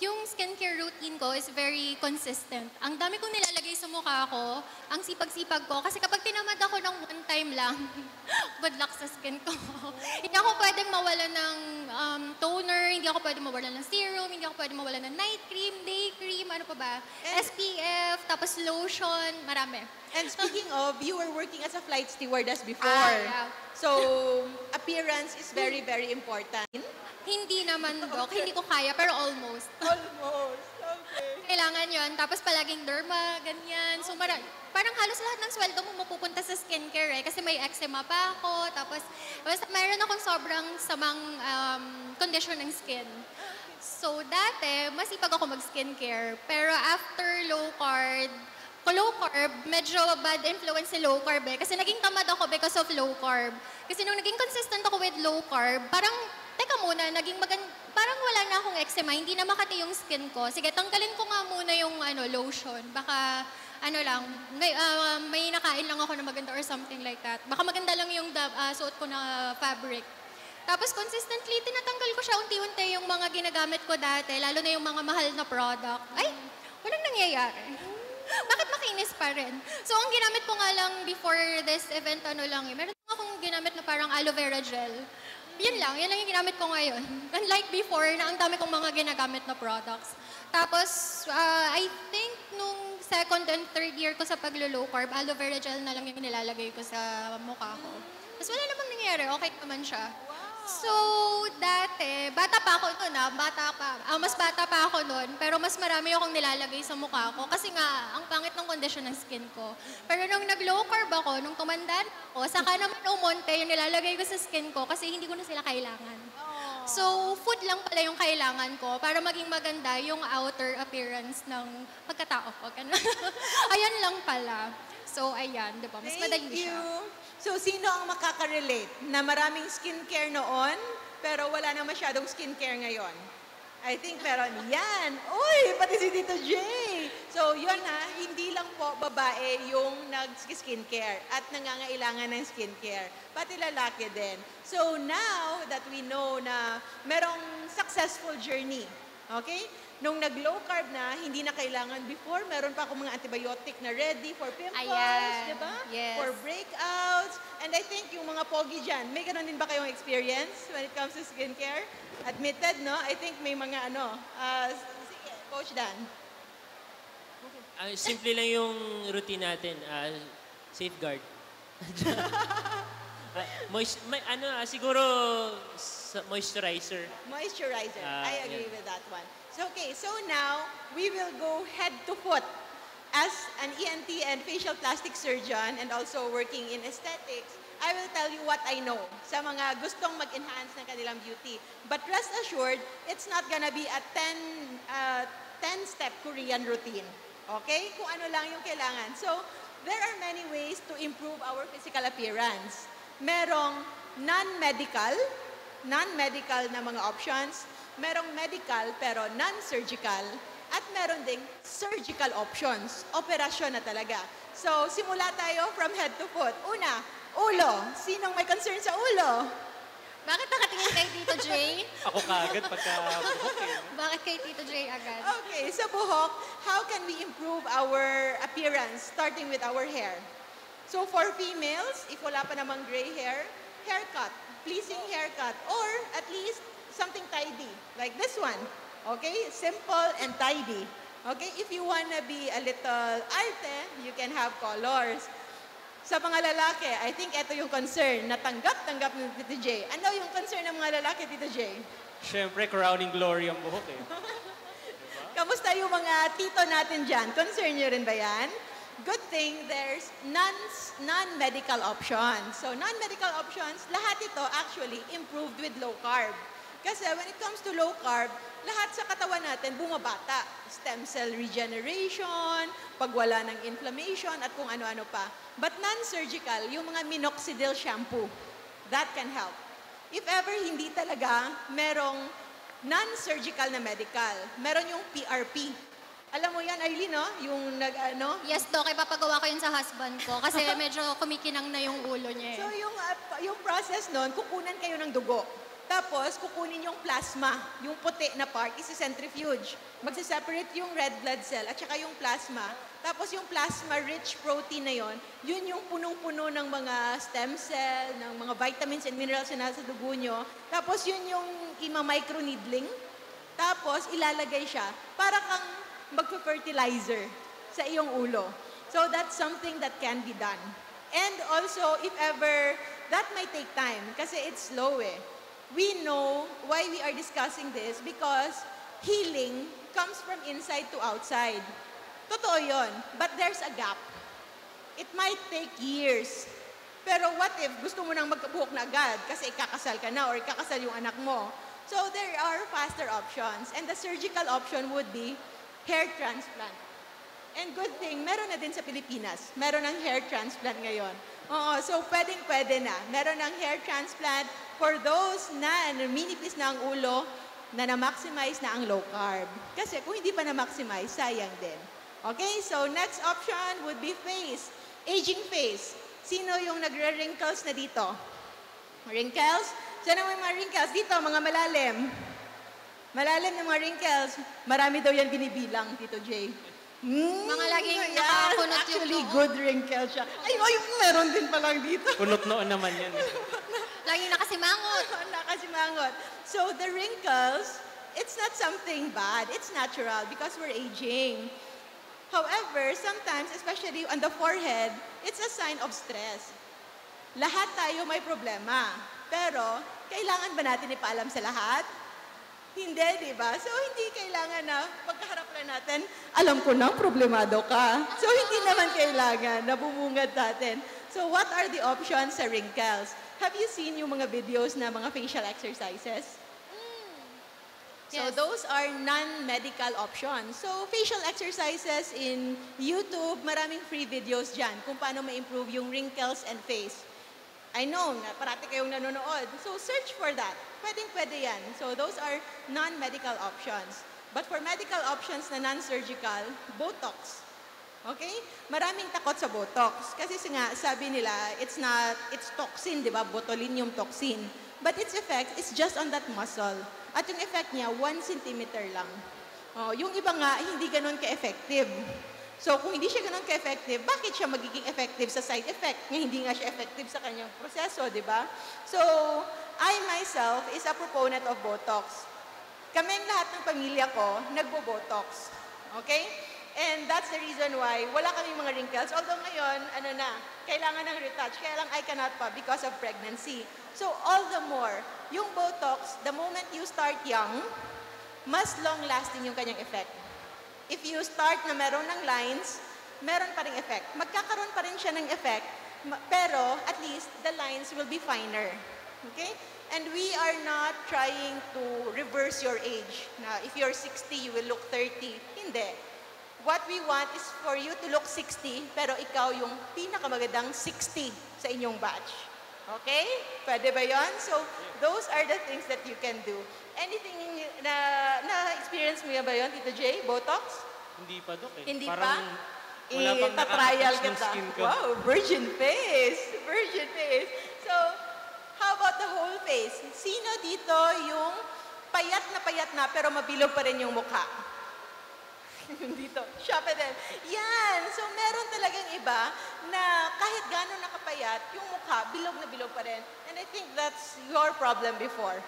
E: yung skincare routine ko is very consistent. Ang dami kong nilalagay sa mukha ko, ang sipag-sipag ko, kasi kapag tinamad ako ng one time lang, good luck sa skin ko. Hindi ako pwedeng mawala ng toner, hindi ako pwedeng mawala ng serum, hindi ako pwedeng mawala ng night cream, day cream, ano pa ba, SPF, tapos lotion, marami.
D: And speaking of, you were working as a flight stewardess before.
E: Yeah.
D: So, appearance is very, very important.
E: Hindi naman, Doc. Hindi ko kaya, pero almost.
D: Almost. Okay.
E: Kailangan yon. Tapos palaging derma, ganyan. So, parang halos lahat ng sweldo mo mapupunta sa skincare eh. Kasi may eczema pa ako. Tapos, basta mayroon akong sobrang samang condition ng skin. So, dati, masipag ako mag-skincare. Pero after low carb, medyo bad influence si low carb eh. Kasi naging tamad ako because of low carb. Kasi nung naging consistent ako with low carb, parang, teka muna, parang wala na akong eczema, hindi na makati yung skin ko. Sige, tanggalin ko nga muna yung lotion. Baka, may nakain lang ako na maganda or something like that. Baka maganda lang yung suot ko na fabric. Tapos consistently, tinatanggal ko siya unti-unti yung mga ginagamit ko dati, lalo na yung mga mahal na product. Ay, walang nangyayari. Bakit makinis pa rin? So, ang ginamit ko nga lang before this event, meron akong ginamit na parang aloe vera gel. Yun lang yung ginamit ko ngayon. Unlike before, na ang dami kong mga ginagamit na products. Tapos, I think nung second and third year ko sa paglo-low carb, aloe vera gel na lang yung nilalagay ko sa mukha ko. Tapos wala namang nangyari, okay naman siya. So, dati, bata pa ako noon mas bata pa ako noon, pero mas marami akong nilalagay sa mukha ko kasi nga, ang pangit ng kondisyon ng skin ko. Pero nung nag-low carb ako, nung tumanda ako, saka naman umonte yung nilalagay ko sa skin ko kasi hindi ko na sila kailangan. So, food lang pala yung kailangan ko para maging maganda yung outer appearance ng pagkatao ko. Ayan lang pala. So, ayan, di ba? Mas madali siya.
D: So, sino ang makaka-relate na maraming skincare noon, pero wala na masyadong skincare ngayon? I think meron. Yan! Uy, pati si Tito Jay! So, yun hindi lang po babae yung nag-skincare at nangangailangan ng skincare. Pati lalaki din. So, now that we know na merong successful journey, okay? Nung nag-low carb na, hindi na kailangan before, meron pa akong mga antibiotic na ready for pimples, di ba?
E: Yes.
D: For breakouts. And I think yung mga pogi dyan, may ganun din ba kayong experience when it comes to skincare? Admitted, no? I think may mga sige, Coach Dan.
F: Simple lang yung routine natin. Safeguard. Siguro moisturizer.
D: Moisturizer. I agree with that one. So, okay, so now we will go head to foot. As an ENT and facial plastic surgeon and also working in aesthetics, I will tell you what I know sa mga gustong mag-enhance ng kanilang beauty. But rest assured, it's not gonna be a 10-step Korean routine. Okay? Kung ano lang yung kailangan. So, there are many ways to improve our physical appearance. Merong non-medical na mga options. Merong medical pero non-surgical. At meron ding surgical options. Operasyon na talaga. So, simula tayo from head to foot. Una, ulo. Sinong may concern sa ulo?
E: Bakit nakatingin kay Tito Jay?
C: Ako kaagad pagka buhok eh.
E: Bakit kay Tito Jay agad?
D: Okay, sa buhok, how can we improve our appearance starting with our hair? So for females, if wala pa namang gray hair, haircut, pleasing haircut, or at least something tidy, like this one. Okay, simple and tidy. Okay, if you wanna be a little arte, you can have colors. Sa mga lalaki, I think ito yung concern na tanggap ni Tito J. Ano yung concern ng mga lalaki, Tito J?
C: Siyempre, crowning glory ang buhok eh.
D: Kamusta yung mga tito natin dyan? Concern nyo rin ba yan? Good thing there's non-medical options. So non-medical options, lahat ito actually improved with low carb. Kasi when it comes to low carb, lahat sa katawan natin bumabata. Stem cell regeneration, pagwala ng inflammation, at kung ano-ano pa. But non-surgical, yung mga minoxidil shampoo, that can help. If ever hindi talaga merong non-surgical na medical, meron yung PRP. Alam mo yan, Arlene, no? Yung
E: Yes, Doc, ipapagawa ko yun sa husband ko kasi medyo kumikinang na yung ulo niya.
D: So yung process nun, kukunan kayo ng dugo. Tapos, kukunin yung plasma, yung puti na part, isi-centrifuge. Magsiseparate yung red blood cell at saka yung plasma. Tapos yung plasma-rich protein na yon, yun yung punong-puno ng mga stem cell, ng mga vitamins and minerals na nasa dugo nyo. Tapos yun yung ima-microneedling. Tapos ilalagay siya para kang magpa-fertilizer sa iyong ulo. So that's something that can be done. And also, if ever, that might take time kasi it's slow eh. We know why we are discussing this because healing comes from inside to outside. Totoo yun, but there's a gap. It might take years. Pero what if gusto mo nang magkabuhok na agad kasi ikakasal ka na or ikakasal yung anak mo? So there are faster options and the surgical option would be hair transplant. And good thing, meron na din sa Pilipinas. Meron ng hair transplant ngayon. Oo, so pwedeng-pwede na. Meron ng hair transplant for those na minipis na ang ulo na na-maximize na ang low carb. Kasi kung hindi pa na-maximize, sayang din. Okay, so next option would be face. Aging face. Sino yung nagre-wrinkles na dito? Wrinkles? Saan may mga wrinkles? Dito, mga malalim. Malalim ng mga wrinkles. Marami daw yan binibilang, Tito J.
E: Mga laging
D: Yan,
E: nakakunot yung
D: actually,
E: noo.
D: good wrinkle siya. Ay, meron din palang dito.
C: Kunot noon naman yan eh.
E: Laging nakasimangot.
D: Nakasimangot. So the wrinkles, it's not something bad. It's natural because we're aging. However, sometimes, especially on the forehead, it's a sign of stress. Lahat tayo may problema. Pero, kailangan ba natin ipaalam sa lahat? Hindi, di ba? So, hindi kailangan na pagkaharap lang natin, alam ko na, problemado ka. So, hindi naman kailangan na bumungad natin. So, what are the options sa wrinkles? Have you seen yung mga videos na mga facial exercises? So,
E: Yes.
D: those are non-medical options. So, facial exercises in YouTube, maraming free videos dyan kung paano ma-improve yung wrinkles and face. I know na parati kayong nanonood. So, search for that. Pwedeng-pwede yan. So, those are non-medical options. But for medical options na non-surgical, Botox. Okay? Maraming takot sa Botox. Kasi nga, sabi nila, it's toxin, di ba? Botulinum toxin. But its effect is just on that muscle. At yung effect niya, 1 centimeter lang. Oh, yung iba nga, hindi ganun ka-effective. So, kung hindi siya ganun ka-effective, bakit siya magiging effective sa side effect? Nga hindi nga siya effective sa kanyang proseso, di ba? So, I myself is a proponent of Botox. Kaming lahat ng pamilya ko, nagbo-Botox. Okay? And that's the reason why wala kaming mga wrinkles. Although ngayon, kailangan ng retouch. Kaya lang I cannot pa because of pregnancy. So, all the more, yung Botox, the moment you start young, mas long-lasting yung kanyang effect. If you start na meron ng lines, meron pa rin effect. Magkakaroon pa rin siya ng effect, pero at least the lines will be finer. Okay? And we are not trying to reverse your age. Na if you're 60, you will look 30. Hindi. What we want is for you to look 60, pero ikaw yung pinakamagandang 60 sa inyong batch. Okay? Pwede ba yon? So, those are the things that you can do. Anything na experience mo ba yon, Tito J? Botox?
C: Hindi pa, Dok eh.
D: Hindi
C: Parang Wala pang
D: Ita-trial
C: nakaka-touch ng
D: kita.
C: skin ko.
D: Wow, virgin face. Virgin face. So, how about the whole face? Sino dito yung payat na pero mabilog pa rin yung mukha? Dito. Siya pa din. Yan. So, meron talagang iba na kahit gano'n nakapayat, yung mukha, bilog na bilog pa rin. And I think that's your problem before.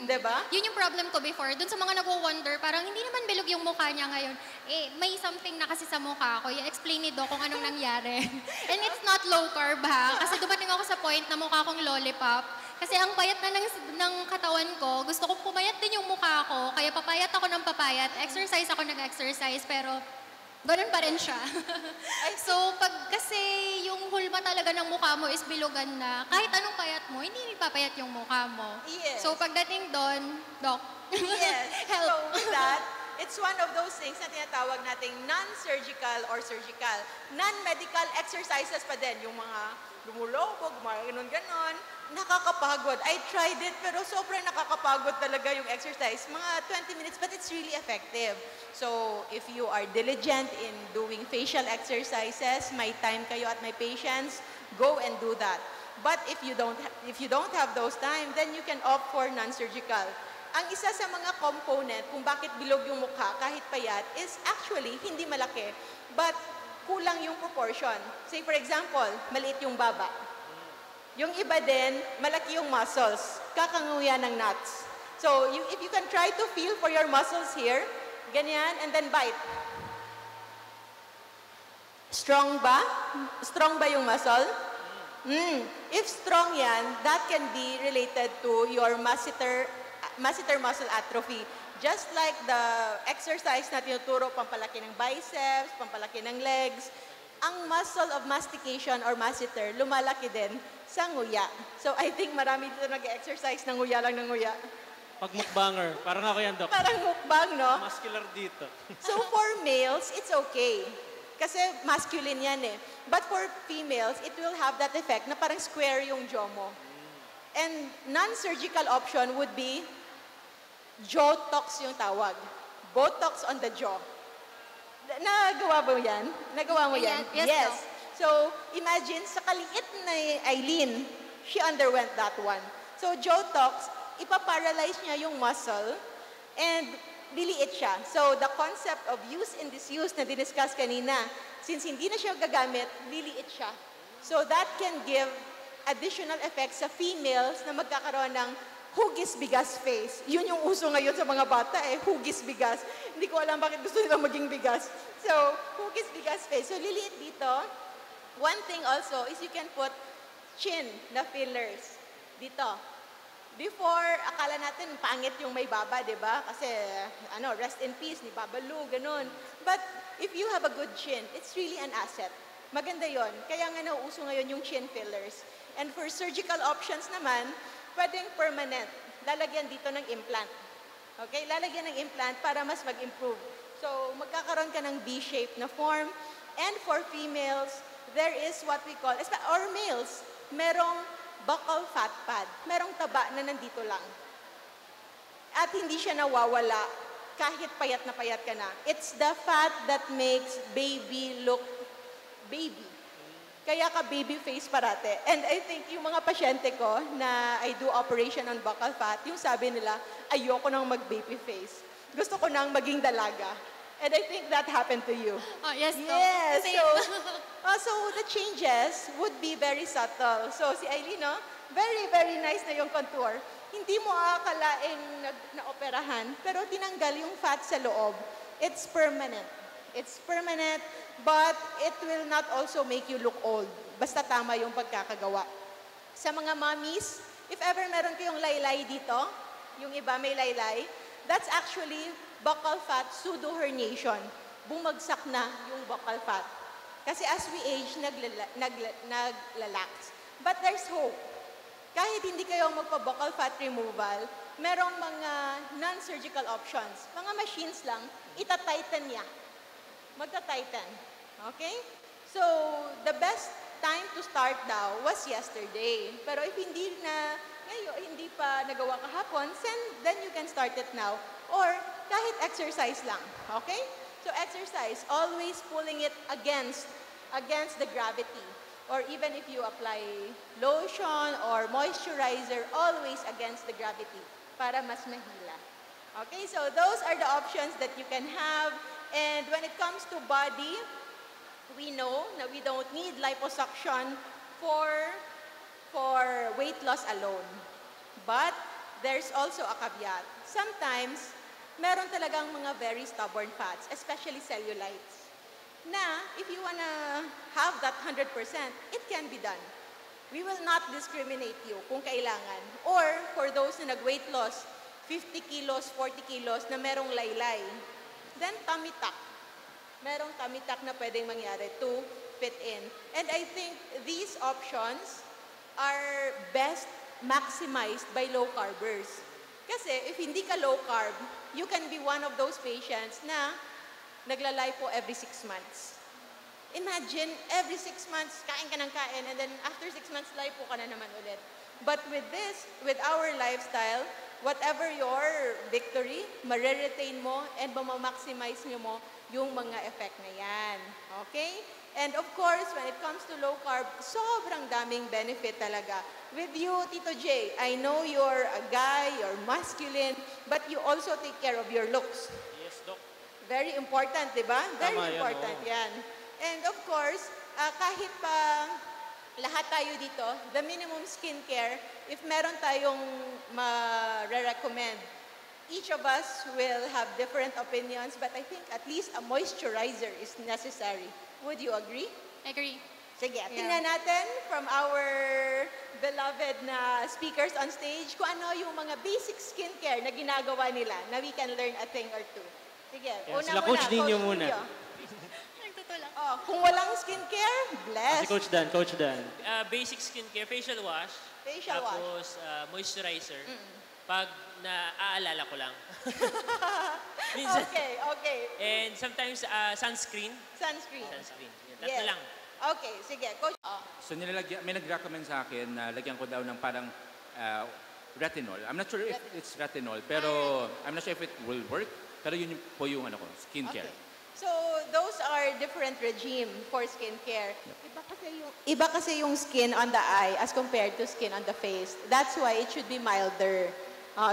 D: Diba?
E: Yun yung problem ko before. Dun sa mga nagwo-wonder, parang hindi naman bilog yung mukha niya ngayon. Eh, may something na kasi sa mukha ko. I-explain ni Doc kung anong nangyari. And it's not low carb ha. Kasi dumating ako sa point na mukha kong lollipop. Kasi ang payat na ng katawan ko, gusto ko pumayat din yung mukha ko. Kaya papayat ako ng papayat. Exercise ako nag-exercise. Pero ganun pa rin siya. So, pag kasi yung hulma talaga ng mukha mo is bilugan na, kahit anong payat mo, hindi papayat yung mukha mo.
D: Yes.
E: So, pagdating doon, Doc,
D: Yes.
E: help.
D: So with that, it's one of those things na tinatawag nating non-surgical or surgical. Non-medical exercises pa din. Yung mga lumulobog, mga ganon-ganon. Nakakapagod. I tried it, pero sobrang nakakapagod talaga yung exercise. Mga 20 minutes, but it's really effective. So, if you are diligent in doing facial exercises, may time kayo at may patience, go and do that. But if you don't have those time, then you can opt for non-surgical. Ang isa sa mga component kung bakit bilog yung mukha kahit payat is actually hindi malaki, but kulang yung proportion. Say for example, maliit yung baba. Yung iba din, malaki yung muscles. Kakanguyan ng nuts. So, if you can try to feel for your muscles here, ganyan, and then bite. Strong ba? Strong ba yung muscle? If strong yan, that can be related to your masseter muscle atrophy. Just like the exercise na tinuturo, pampalaki ng biceps, pampalaki ng legs, ang muscle of mastication or masseter, lumalaki din sa nguya. So I think marami dito nag-exercise ng nguya lang ng nguya.
C: Pag mukbanger, parang ako yan, Doc.
D: Parang mukbang, no?
C: Muscular dito.
D: So for males, it's okay. Kasi masculine yan eh. But for females, it will have that effect na parang square yung jaw mo. And non-surgical option would be Jawtox yung tawag. Botox on the jaw. Nagawa mo yan? Nagawa mo yan?
E: Yes,
D: Yes. So, imagine, sa kaliit na Eileen, she underwent that one. So, Jawtox, ipaparalyze niya yung muscle and liliit siya. So, the concept of use and disuse na diniscuss kanina, since hindi na siya gagamit, liliit siya. So, that can give additional effects sa females na magkakaroon ng hugis-bigas face. Yun yung uso ngayon sa mga bata eh, hugis-bigas. Hindi ko alam bakit gusto nilang maging bigas. So, hugis-bigas face. So, liliit dito. One thing also is you can put chin na fillers dito. Before, akala natin pangit yung may baba, di ba? Kasi, rest in peace, ni Baba Lou, ganun. But, if you have a good chin, it's really an asset. Maganda yon. Kaya nga nauuso ngayon yung chin fillers. And for surgical options naman, pwedeng permanent. Lalagyan dito ng implant. Okay? Lalagyan ng implant para mas mag-improve. So, magkakaroon ka ng B-shape na form. And for females, there is what we call, or males, merong buccal fat pad. Merong taba na nandito lang. At hindi siya nawawala kahit payat na payat ka na. It's the fat that makes baby look baby. Kaya ka baby face parate. And I think yung mga pasyente ko na I do operation on buccal fat, yung sabi nila, ayoko nang mag-baby face. Gusto ko nang maging dalaga. And I think that happened to you.
E: Oh, yes, Doc.
D: Yes.
E: Same.
D: So the changes would be very subtle. So si Eileen, no? Very, very nice na yung contour. Hindi mo aakalaing na-operahan, pero tinanggal yung fat sa loob. It's permanent. It's permanent, but it will not also make you look old. Basta tama yung pagkakagawa. Sa mga mommies, if ever meron kayong laylay dito, yung iba may laylay, that's actually buccal fat pseudo-herniation. Bumagsak na yung buccal fat. Kasi as we age, naglalax. But there's hope. Kahit hindi kayo magpa-buccal fat removal, merong mga non-surgical options. Mga machines lang, ita-tighten niya. Magta-tighten. Okay? So, the best time to start daw was yesterday. Pero if hindi pa nagawa kahapon, then you can start it now. Or kahit exercise lang. Okay? So exercise, always pulling it against the gravity. Or even if you apply lotion or moisturizer, always against the gravity para mas mahila. Okay, so those are the options that you can have. And when it comes to body, we know that we don't need liposuction for weight loss alone. But there's also a caveat. Sometimes, meron talagang mga very stubborn fats, especially cellulites, na if you wanna have that 100%, it can be done. We will not discriminate you kung kailangan. Or for those na nag-weight loss, 50 kilos, 40 kilos na merong laylay, then tummy tuck. Merong tummy tuck na pwedeng mangyari to fit in. And I think these options are best maximized by low carbers. Kasi if hindi ka low carb, you can be one of those patients na naglalipo every 6 months. Imagine, every 6 months, kain ka ng kain, and then after 6 months, lipo ka na naman ulit. But with this, with our lifestyle, whatever your victory, mariretain mo and mamamaximize nyo mo yung mga effect na yan. Okay? And of course, when it comes to low carb, sobrang daming benefit talaga. With you, Tito J, I know you're a guy, you're masculine, but you also take care of your looks.
C: Yes, Doc.
D: Very important, di ba? Very
C: Tama yan,
D: important
C: oo.
D: yan. And of course, kahit pa lahat tayo dito, the minimum skincare, if meron tayong ma-recommend, each of us will have different opinions, but I think at least a moisturizer is necessary. Would you agree?
E: I agree.
D: Sige,
E: Yeah.
D: tingnan natin from our beloved na speakers on stage kung ano yung mga basic skincare na ginagawa nila na we can learn a thing or two. Sige,
C: Yeah, sila Coach Nino muna.
E: Nagtutulak.
D: Oh, kung walang skincare, bless.
C: Si Coach Dan.
F: Basic skincare, facial wash.
D: Facial wash.
F: Tapos moisturizer. Pag naaalala ko lang. Minsan.
D: Okay.
F: And sometimes sunscreen.
D: Sunscreen.
F: Sunscreen. Yan, tatlo lang.
D: Okay, sige. Coach.
A: So may nag-recommend sa akin na lagyan ko daw ng parang retinol. I'm not sure if it's retinol, pero I'm not sure if it will work. Pero yun po yung skincare.
D: Okay. So, those are different regime for skincare. Iba kasi yung skin on the eye as compared to skin on the face. That's why it should be milder.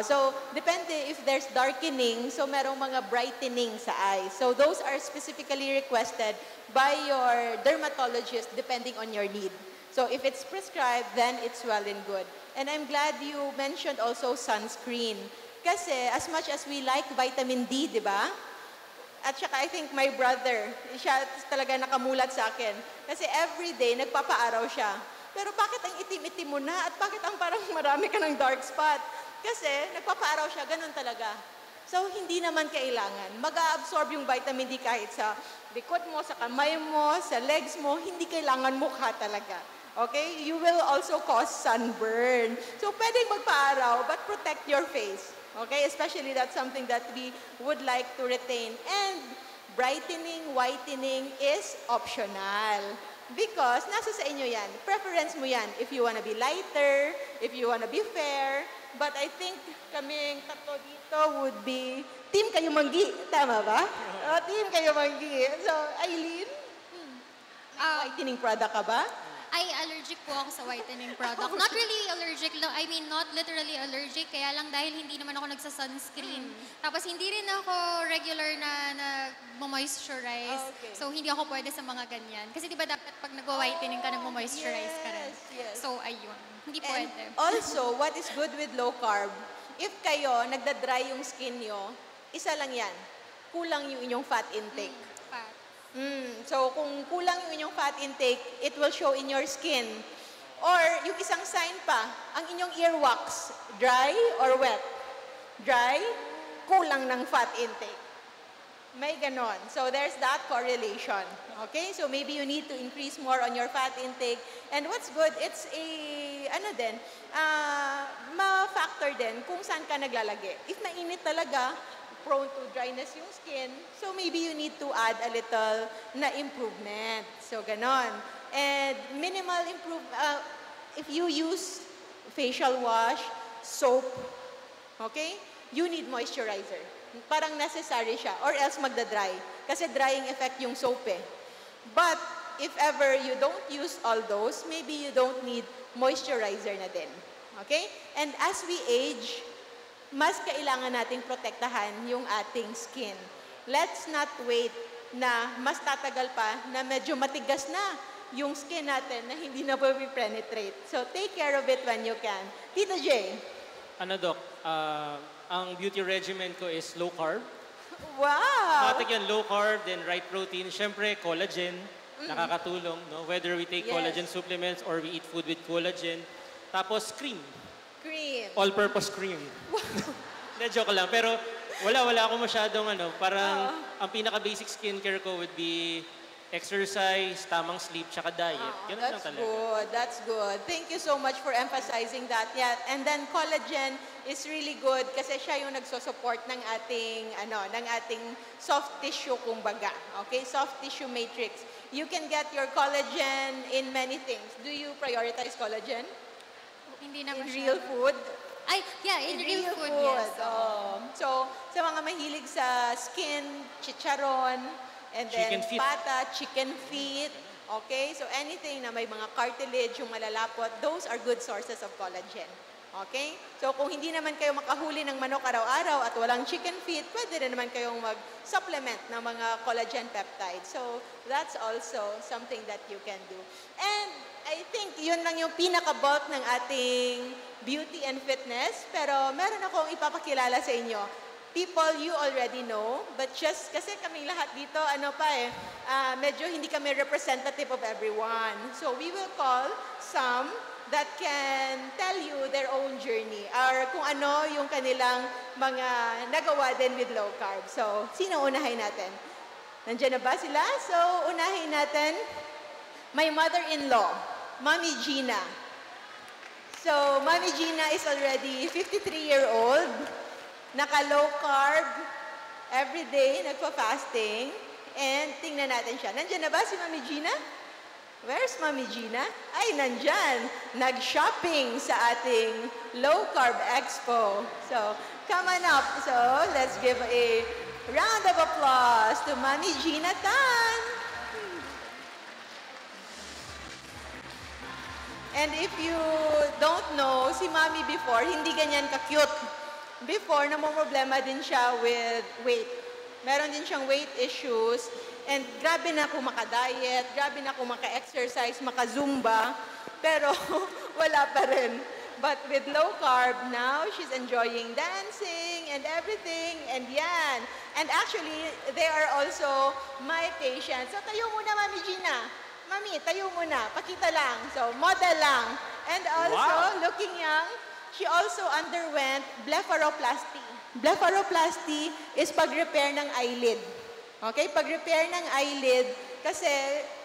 D: So, depende if there's darkening, so merong mga brightening sa eyes. So, those are specifically requested by your dermatologist depending on your need. So, if it's prescribed, then it's well and good. And I'm glad you mentioned also sunscreen. Kasi as much as we like vitamin D, di ba? At saka I think my brother, siya talaga nakamulat sa akin. Kasi every day, nagpapaaraw siya. Pero bakit ang itim-itim mo na? At bakit ang parang marami ka ng dark spot? Kasi nagpapaaraw siya, ganun talaga. So, hindi naman kailangan. Mag-absorb yung vitamin D kahit sa likod mo, sa kamay mo, sa legs mo. Hindi kailangan mukha talaga. Okay? You will also cause sunburn. So, pwedeng magpaaraw, but protect your face. Okay? Especially that's something that we would like to retain. And brightening, whitening is optional. Because nasa sa inyo yan. Preference mo yan. If you wanna be lighter, if you wanna be fair. But I think kaming tatlo dito would be Team Kayo Manggi. Tama ba? Team Kayo Manggi. So, Aileen, whitening product ka ba?
E: Ay, allergic po ako sa whitening product. Not really allergic, I mean, not literally allergic, kaya lang dahil hindi naman ako nagsa-sunscreen. Tapos hindi rin ako regular na nag-moisturize.
D: Okay.
E: So, hindi ako pwede sa mga ganyan. Kasi di ba dapat pag nag-whitening ka, nag-moisturize ka rin.
D: Yes.
E: So, ayun. Hindi
D: And
E: pwede.
D: also, what is good with low carb, if kayo, nagda-dry yung skin nyo, isa lang yan. Kulang yung inyong fat intake.
E: Fat.
D: So, kung kulang yung inyong fat intake, it will show in your skin. Or, yung isang sign pa, ang inyong earwax, dry or wet? Dry, kulang ng fat intake. May ganon. So, there's that correlation. Okay? So, maybe you need to increase more on your fat intake. And what's good, it's a, ma-factor din kung saan ka naglalagay. If mainit talaga, prone to dryness yung skin, so maybe you need to add a little na improvement. So, ganon. And minimal if you use facial wash, soap, okay, you need moisturizer. Parang necessary siya. Or else magda-dry. Kasi drying effect yung soap eh. But if ever you don't use all those, maybe you don't need moisturizer na din. Okay? And as we age, mas kailangan nating protektahan yung ating skin. Let's not wait na mas tatagal pa na medyo matigas na yung skin natin na hindi na penetrate. So take care of it when you can. Tito J.
C: Ano, Doc? Ang beauty regimen ko is low carb.
D: Wow!
C: Matik yan, low carb, then right protein. Siyempre, collagen. Nakakatulong, no? Whether we take
D: Yes.
C: collagen supplements or we eat food with collagen. Tapos, cream.
D: Cream.
C: All-purpose cream. Hindi, joke lang. Pero wala ako masyadong parang ang pinaka-basic skincare ko would be exercise, tamang sleep, tsaka diet. Ganun lang
D: That's
C: talaga.
D: good. That's good. Thank you so much for emphasizing that. Yeah. And then collagen is really good kasi siya yung nagso-support ng ating soft tissue kumbaga. Okay? Soft tissue matrix. You can get your collagen in many things. Do you prioritize collagen?
E: Hindi na
D: In
E: masyado.
D: real food?
E: Ay, yeah, in real food, yes.
D: Oh. So, sa mga mahilig sa skin, chicharon, and then
C: Chicken feet.
D: pata, chicken feet, okay? So, anything na may mga cartilage, yung malalapot, those are good sources of collagen. Okay? So, kung hindi naman kayo makahuli ng manok araw-araw at walang chicken feet, pwede rin naman kayong mag-supplement ng mga collagen peptides. So, that's also something that you can do. And I think yun lang yung pinaka-bulk ng ating beauty and fitness. Pero meron akong ipapakilala sa inyo. People you already know, but just kasi kaming lahat dito, medyo hindi kami representative of everyone. So we will call some that can tell you their own journey or kung ano yung kanilang mga nagawa din with low carb. So, sino unahin natin? Nandiyan na ba sila? So, unahin natin my mother-in-law, Mommy Gina. So, Mommy Gina is already 53-year-old, naka-low carb, everyday, nagpa-fasting, and tingnan natin siya. Nandiyan na ba si Mommy Gina? Where's Mommy Gina? Ay, nandyan. Nag-shopping sa ating Low Carb Expo. So, come on up. So, let's give a round of applause to Mommy Gina Tan. And if you don't know, si Mommy before, hindi ganyan ka-cute. Before, namumroblema din siya with weight. Meron din siyang weight issues. And grabe na kung maka-diet, grabe na kung maka-exercise, maka-zumba. Pero wala pa rin. But with low carb, now she's enjoying dancing and everything. And yan. And actually, they are also my patients. So tayo muna, Mami Gina. Mami, tayo muna. Pakita lang. So, model lang. And also, looking young, she also underwent blepharoplasty. Blepharoplasty is pag-repair ng eyelid. Okay? Pag-repair ng eyelid, kasi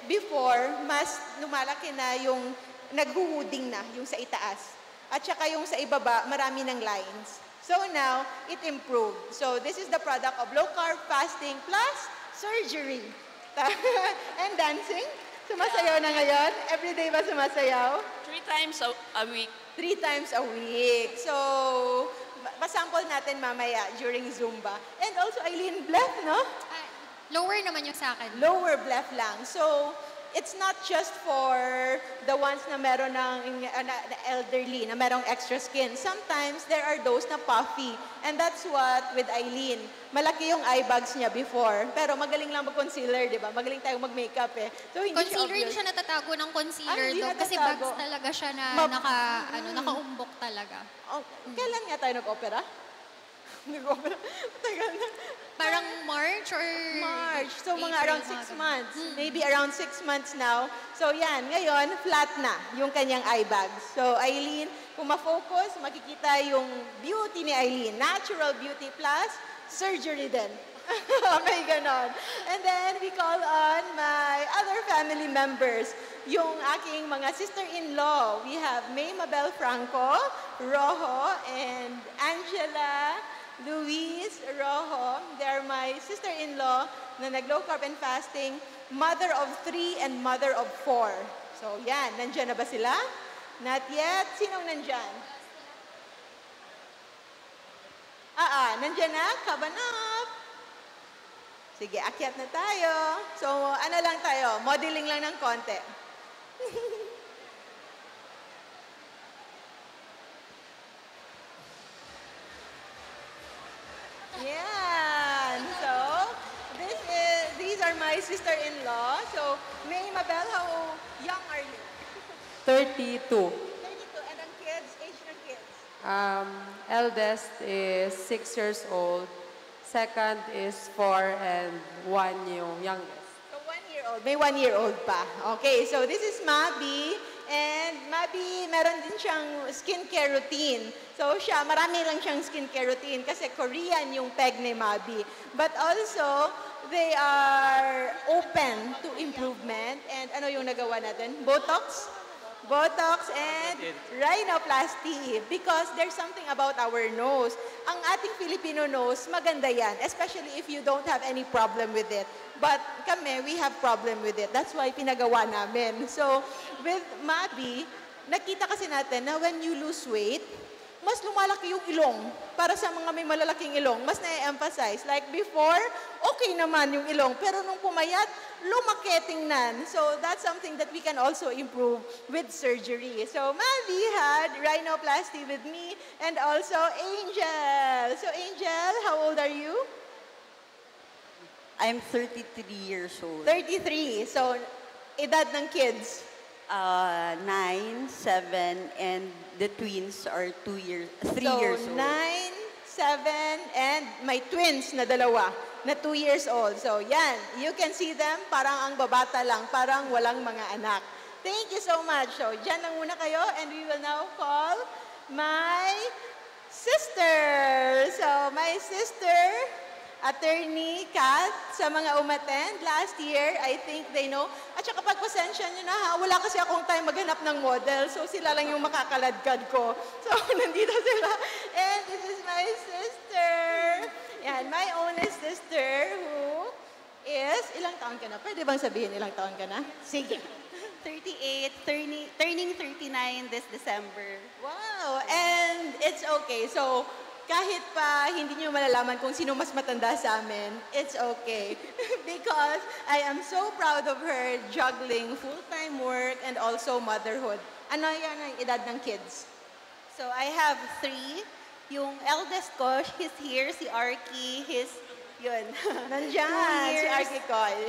D: before, mas lumalaki na yung naghuhuding na, yung sa itaas. At saka yung sa ibaba, marami ng lines. So now, it improved. So this is the product of low-carb fasting plus surgery. And dancing. Sumasayaw na ngayon? Everyday ba sumasayaw?
G: 3 times a week.
D: 3 times a week. So, pasample natin mamaya during Zumba. And also, Eileen, bleph, no?
E: Lower naman yung sa akin.
D: Lower bleph lang. So, it's not just for the ones na meron ng na elderly, na merong extra skin. Sometimes, there are those na puffy. And that's what with Eileen. Malaki yung eye bags niya before. Pero magaling lang mag-concealer, di ba? Magaling tayong mag-makeup eh. So, hindi
E: Concealer, hindi
D: siya
E: siya natatago ng concealer
D: hindi
E: doon. Kasi
D: natatago.
E: bags talaga siya na nakaumbok talaga.
D: Oh, kailan nga tayo nag-opera? Nag-opera? Tagal na.
E: Parang March or
D: March. So, mga
E: April,
D: around
E: mga
D: 6
E: ganun.
D: months. Maybe around 6 months now. So, yan. Ngayon, flat na yung kanyang eye bags. So, Eileen, kung ma-focus, makikita yung beauty ni Eileen. Natural beauty plus surgery din. May ganon. And then, we call on my other family members. Yung aking mga sister-in-law. We have May Mabel Franco, Rojo, and Angela Luis Rojo. They're my sister-in-law na nag-low carb and fasting, mother of 3 and mother of 4. So, yan. Nandyan na ba sila? Not yet. Sinong nandyan? Nandiyan na, kabanap. Sige, akyat na tayo. So, ano lang tayo, modeling lang ng konti. Yan. So, these are my sister-in-law. So, May Mabel, how young are you?
H: 32.
D: 32. And ang kids, age ng kids?
H: Eldest is 6 years old. Second is 4 and 1 yung youngest.
D: So, 1-year-old. May 1-year-old pa. Okay, so this is Mabi. And Mabi, meron din siyang skincare routine. So siya, marami lang siyang skincare routine kasi Korean yung peg ni Mabi. But also, they are open to improvement. And ano yung nagawa natin? Botox? Botox and rhinoplasty because there's something about our nose. Ang ating Filipino nose, maganda yan, especially if you don't have any problem with it. But kami, we have problem with it. That's why pinagawa namin. So, with Mabi, nakita kasi natin na when you lose weight, mas lumalaki yung ilong. Para sa mga may malalaking ilong, mas na-emphasize. Like before, okay naman yung ilong. Pero nung pumayat, lumaki tingnan. So that's something that we can also improve with surgery. So Mavi had rhinoplasty with me and also Angel. So Angel, how old are you?
I: I'm 33 years old.
D: 33. So, edad ng kids?
I: 9, 7, and the twins are 3 years old.
D: So, 9, 7, and my twins na dalawa, na 2 years old. So, yan. You can see them, parang ang babata lang, parang walang mga anak. Thank you so much. So, dyan lang muna kayo, and we will now call my sister. So, my sister, Attorney Kat, sa mga umattend last year, I think they know. At saka pagpasensya nyo na ha, wala kasi akong time maghanap ng model, so sila lang yung makakaladkad ko. So, nandito sila. And this is my sister. Yan, my oldest sister who is, ilang taon ka na? Pwede bang sabihin ilang taon ka na? Sige.
I: 38, turning 39 this December.
D: Wow, and it's okay. So, kahit pa hindi nyo malalaman kung sino mas matanda sa amin, it's okay. Because I am so proud of her juggling full-time work and also motherhood. Ano yan ang edad ng kids?
I: So I have 3. Yung eldest ko, he's here, si Arky, yun.
D: Nandiyan,
I: 2
D: si
I: years.
D: Arky Col.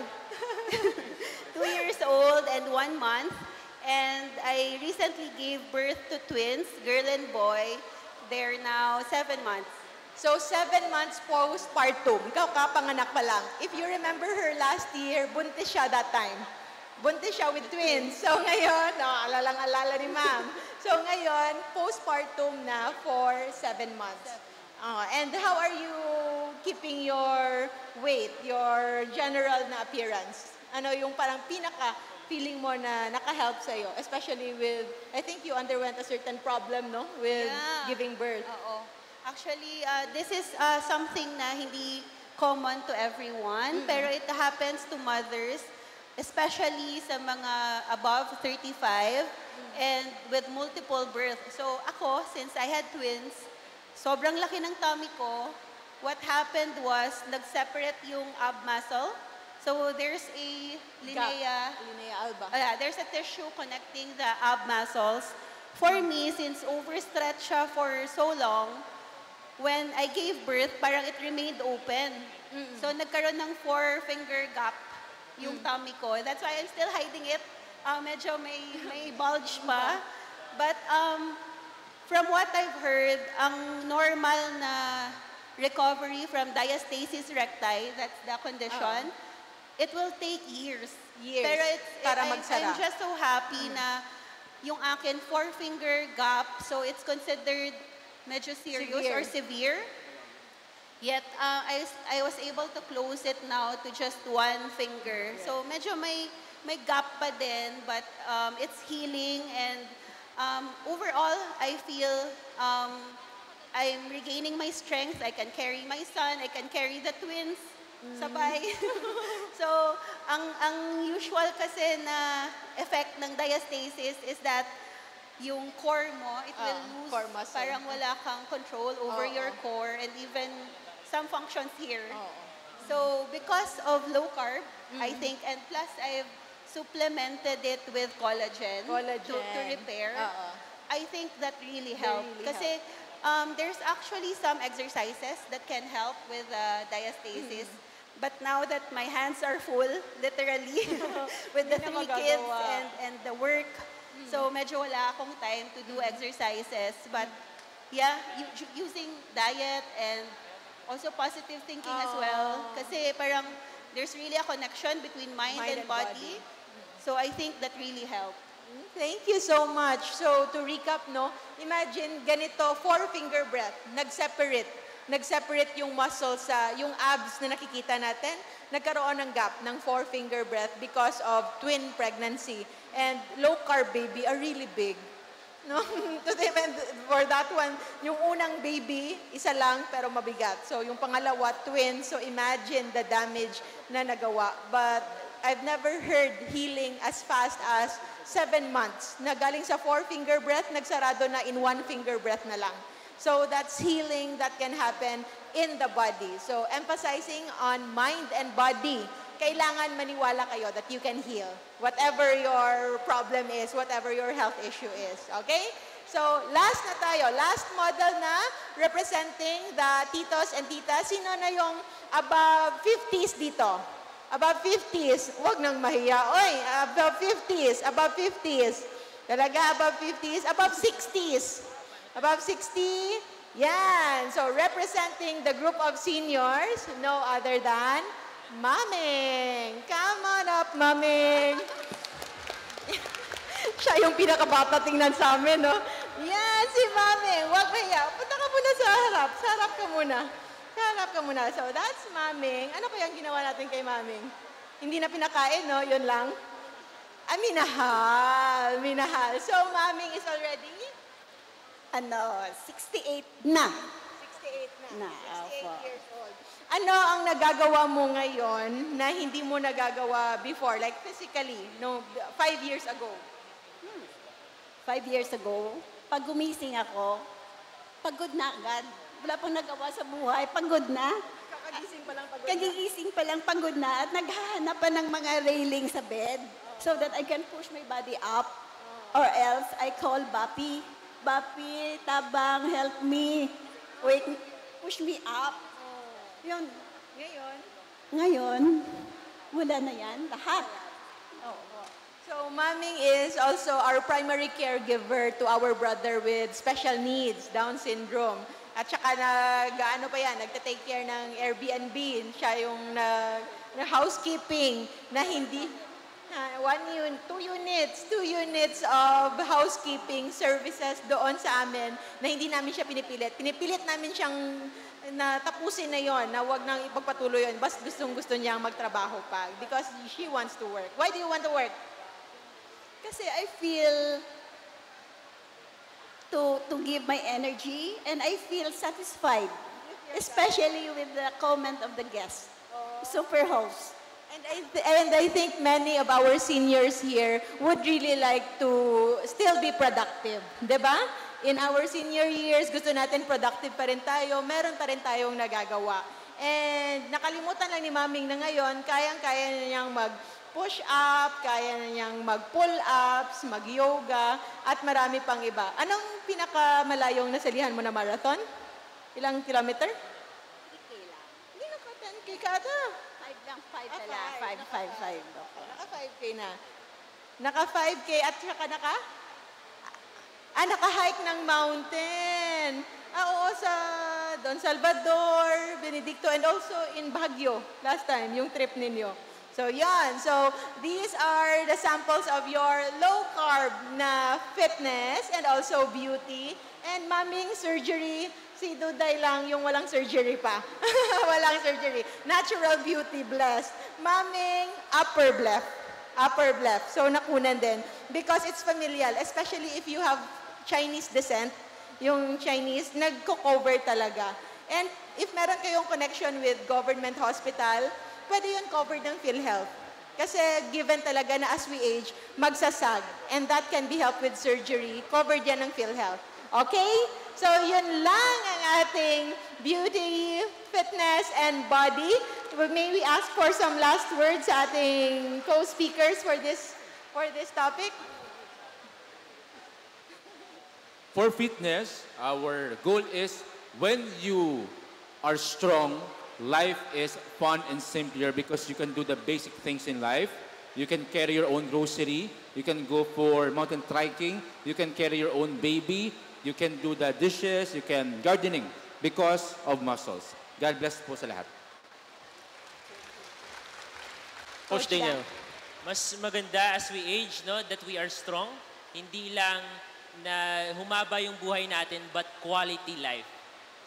I: 2 years old and 1 month. And I recently gave birth to twins, girl and boy. They're now 7 months.
D: So, 7 months postpartum. Ikaw kapanganak pa lang. If you remember her last year, buntis siya that time. Buntis siya with twins. So, ngayon, alalang-alala ni ma'am. So, ngayon, postpartum na for 7 months. And how are you keeping your weight, your general na appearance? Ano yung parang feeling mo na naka-help sa'yo? Especially with, I think you underwent a certain problem, no? With giving birth.
I: Oo. Actually, this is something na hindi common to everyone, pero it happens to mothers, especially sa mga above 35 and with multiple birth. So ako, since I had twins, sobrang laki ng tummy ko. What happened was, nag-separate yung ab muscle. So there's a linea
D: alba.
I: There's a tissue connecting the ab muscles. For me, since overstretched siya for so long, when I gave birth, parang it remained open. So nagkaroon ng 4-finger gap yung tummy ko. That's why I'm still hiding it. Medyo may bulge pa. But from what I've heard, ang normal na recovery from diastasis recti, that's the condition, it will take years. Pero I'm just so happy na yung akin 4-finger gap, so it's considered medyo serious or severe. Yet, I was able to close it now to just 1 finger. So medyo may gap pa din, but it's healing and overall, I feel I'm regaining my strength. I can carry my son, I can carry the twins. Sabay. So, ang usual kasi na effect ng diastasis is that yung core mo, it will lose,
D: core muscle.
I: parang wala kang control over your core and even some functions here. So, because of low carb, I think, and plus I've supplemented it with collagen, to repair. I think that really helped. Kasi there's actually some exercises that can help with diastasis. But now that my hands are full, literally, with the 3 kids and the work, so medyo wala akong time to do exercises. But yeah, using diet and also positive thinking as well. Kasi parang there's really a connection between mind and body. So I think that really helped.
D: Thank you so much. So to recap, no, imagine ganito, 4-finger breath, nag-separate yung muscles sa, yung abs na nakikita natin, nagkaroon ng gap ng 4-finger breath because of twin pregnancy. And low-carb baby are really big. No? For that one, yung unang baby, isa lang pero mabigat. So yung pangalawa, twin. So imagine the damage na nagawa. But I've never heard healing as fast as 7 months. Na galing sa 4-finger breath, nagsarado na in 1-finger breath na lang. So that's healing that can happen in the body. So emphasizing on mind and body, kailangan maniwala kayo that you can heal whatever your problem is, whatever your health issue is. Okay? So last na tayo. Last model na representing the titos and titas. Sino na yung above 50s dito? Above 50s. Huwag nang mahiya. Oy, above 50s. Above 50s. Talaga, above 50s. Above 60s. Above 60, yan. So, representing the group of seniors, no other than Maming. Come on up, Maming. Siya yung pinakabata tingnan sa amin, no? Yan, si Maming. Huwag kaya. Punta ka muna sa harap. Sa harap ka muna. Sa harap ka muna. So, that's Maming. Ano kaya ang ginawa natin kay Maming? Hindi na pinakain, no? Yun lang. Minahal. Minahal. So, Maming is already
I: 68 na.
D: 68
I: Na,
D: 68 years old. Ano ang nagagawa mo ngayon na hindi mo nagagawa before? Like physically, no, 5 years ago.
I: 5 years ago, pag gumising ako, pagod na agad. Wala pang nagawa sa buhay, pagod na.
D: Kakagising pa lang pagod na.
I: Kagigising pa lang pagod na at naghahanap pa ng mga railing sa bed so that I can push my body up. Or else, I call Bapi. Bapi, tabang, help me. Wait, push me up. Yun. Ngayon, wala na yan. Lahat.
D: So, Maming is also our primary caregiver to our brother with special needs, Down syndrome. At saka nag-ano pa yan, nagta-take care ng Airbnb. Siya yung housekeeping na hindi, 2 units of housekeeping services doon sa amin na hindi namin siya pinipilit. Pinipilit namin siyang na tapusin na yon, na wag nang ipagpatuloy yon. Basta gusto niyang magtrabaho pa because she wants to work. Why do you want to work?
I: Kasi I feel to give my energy and I feel satisfied. Especially with the comment of the guest. Super host.
D: And I think many of our seniors here would really like to still be productive. Diba? In our senior years, gusto natin productive pa rin tayo. Meron pa rin tayong nagagawa. And nakalimutan lang ni Maming na ngayon, kayang-kaya na niyang mag-push up, kaya na niyang mag-pull ups, mag-yoga, at marami pang iba. Anong pinakamalayong nasalihan mo na marathon? Ilang kilometer?
I: 3K lang.
D: Hindi naka 10K ka ata.
I: 5 lang, 5 na lang. 5.
D: Naka 5K na. Naka 5K at saka naka-hike ng mountain. Oo, sa Don Salvador, Benedicto, and also in Baguio last time, yung trip ninyo. So, yan. So, these are the samples of your low-carb na fitness and also beauty. And Maming surgery, si Duday lang yung walang surgery pa. Walang surgery. Natural beauty, blessed. Maming, upper left. So, nakunan din. Because it's familial, especially if you have Chinese descent, yung Chinese, nagko-cover talaga. And if meron kayong connection with government hospital, pwede yun covered ng PhilHealth. Kasi given talaga na as we age, magsasag. And that can be helped with surgery. Covered yan ng PhilHealth. Okay? So yun lang ang ating beauty, fitness, and body. May we ask for some last words sa ating co-speakers for this topic?
A: For fitness, our goal is when you are strong, life is fun and simpler because you can do the basic things in life. You can carry your own grocery. You can go for mountain trekking. You can carry your own baby. You can do the dishes. You can gardening because of muscles. God bless po sa lahat.
C: Coach Daniel.
F: Mas maganda as we age, no, that we are strong. Hindi lang na humaba yung buhay natin, but quality life.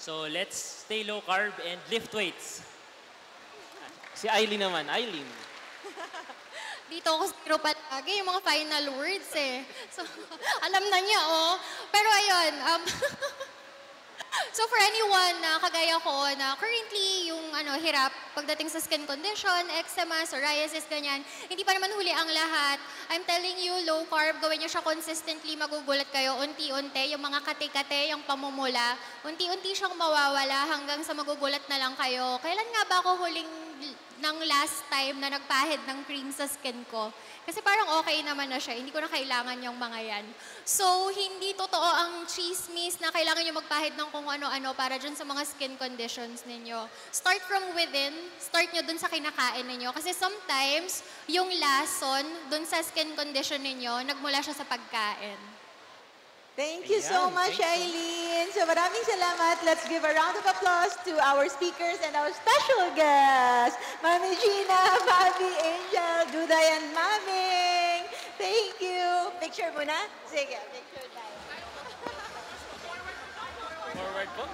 F: So let's stay low carb and lift weights.
C: Si Eileen naman. Eileen.
E: Dito ako sa group palagi, yung mga final words eh. So, alam na niya, oh. Pero ayun, so for anyone na kagaya ko na currently yung hirap pagdating sa skin condition, eczema, psoriasis, ganyan, hindi pa naman huli ang lahat. I'm telling you, low carb, gawin niyo siya consistently, magugulat kayo, unti-unti, yung mga kate-kate, yung pamumula, unti-unti siyang mawawala hanggang sa magugulat na lang kayo. Kailan nga ba ako huling ng last time na nagpahid ng cream sa skin ko? Kasi parang okay naman na siya, hindi ko na kailangan yung mga yan. So, hindi totoo ang chismis na kailangan nyo magpahid ng kung ano-ano para dyan sa mga skin conditions ninyo. Start from within, start nyo dun sa kinakain ninyo. Kasi sometimes, yung lason dun sa skin condition ninyo, nagmula siya sa pagkain.
D: Thank you so much, Eileen. So maraming salamat. Let's give a round of applause to our speakers and our special guests, Mami Gina, Fabi, Angel, Duday, and Maming. Thank you. Picture muna? Sige, picture tayo.
C: Forward po.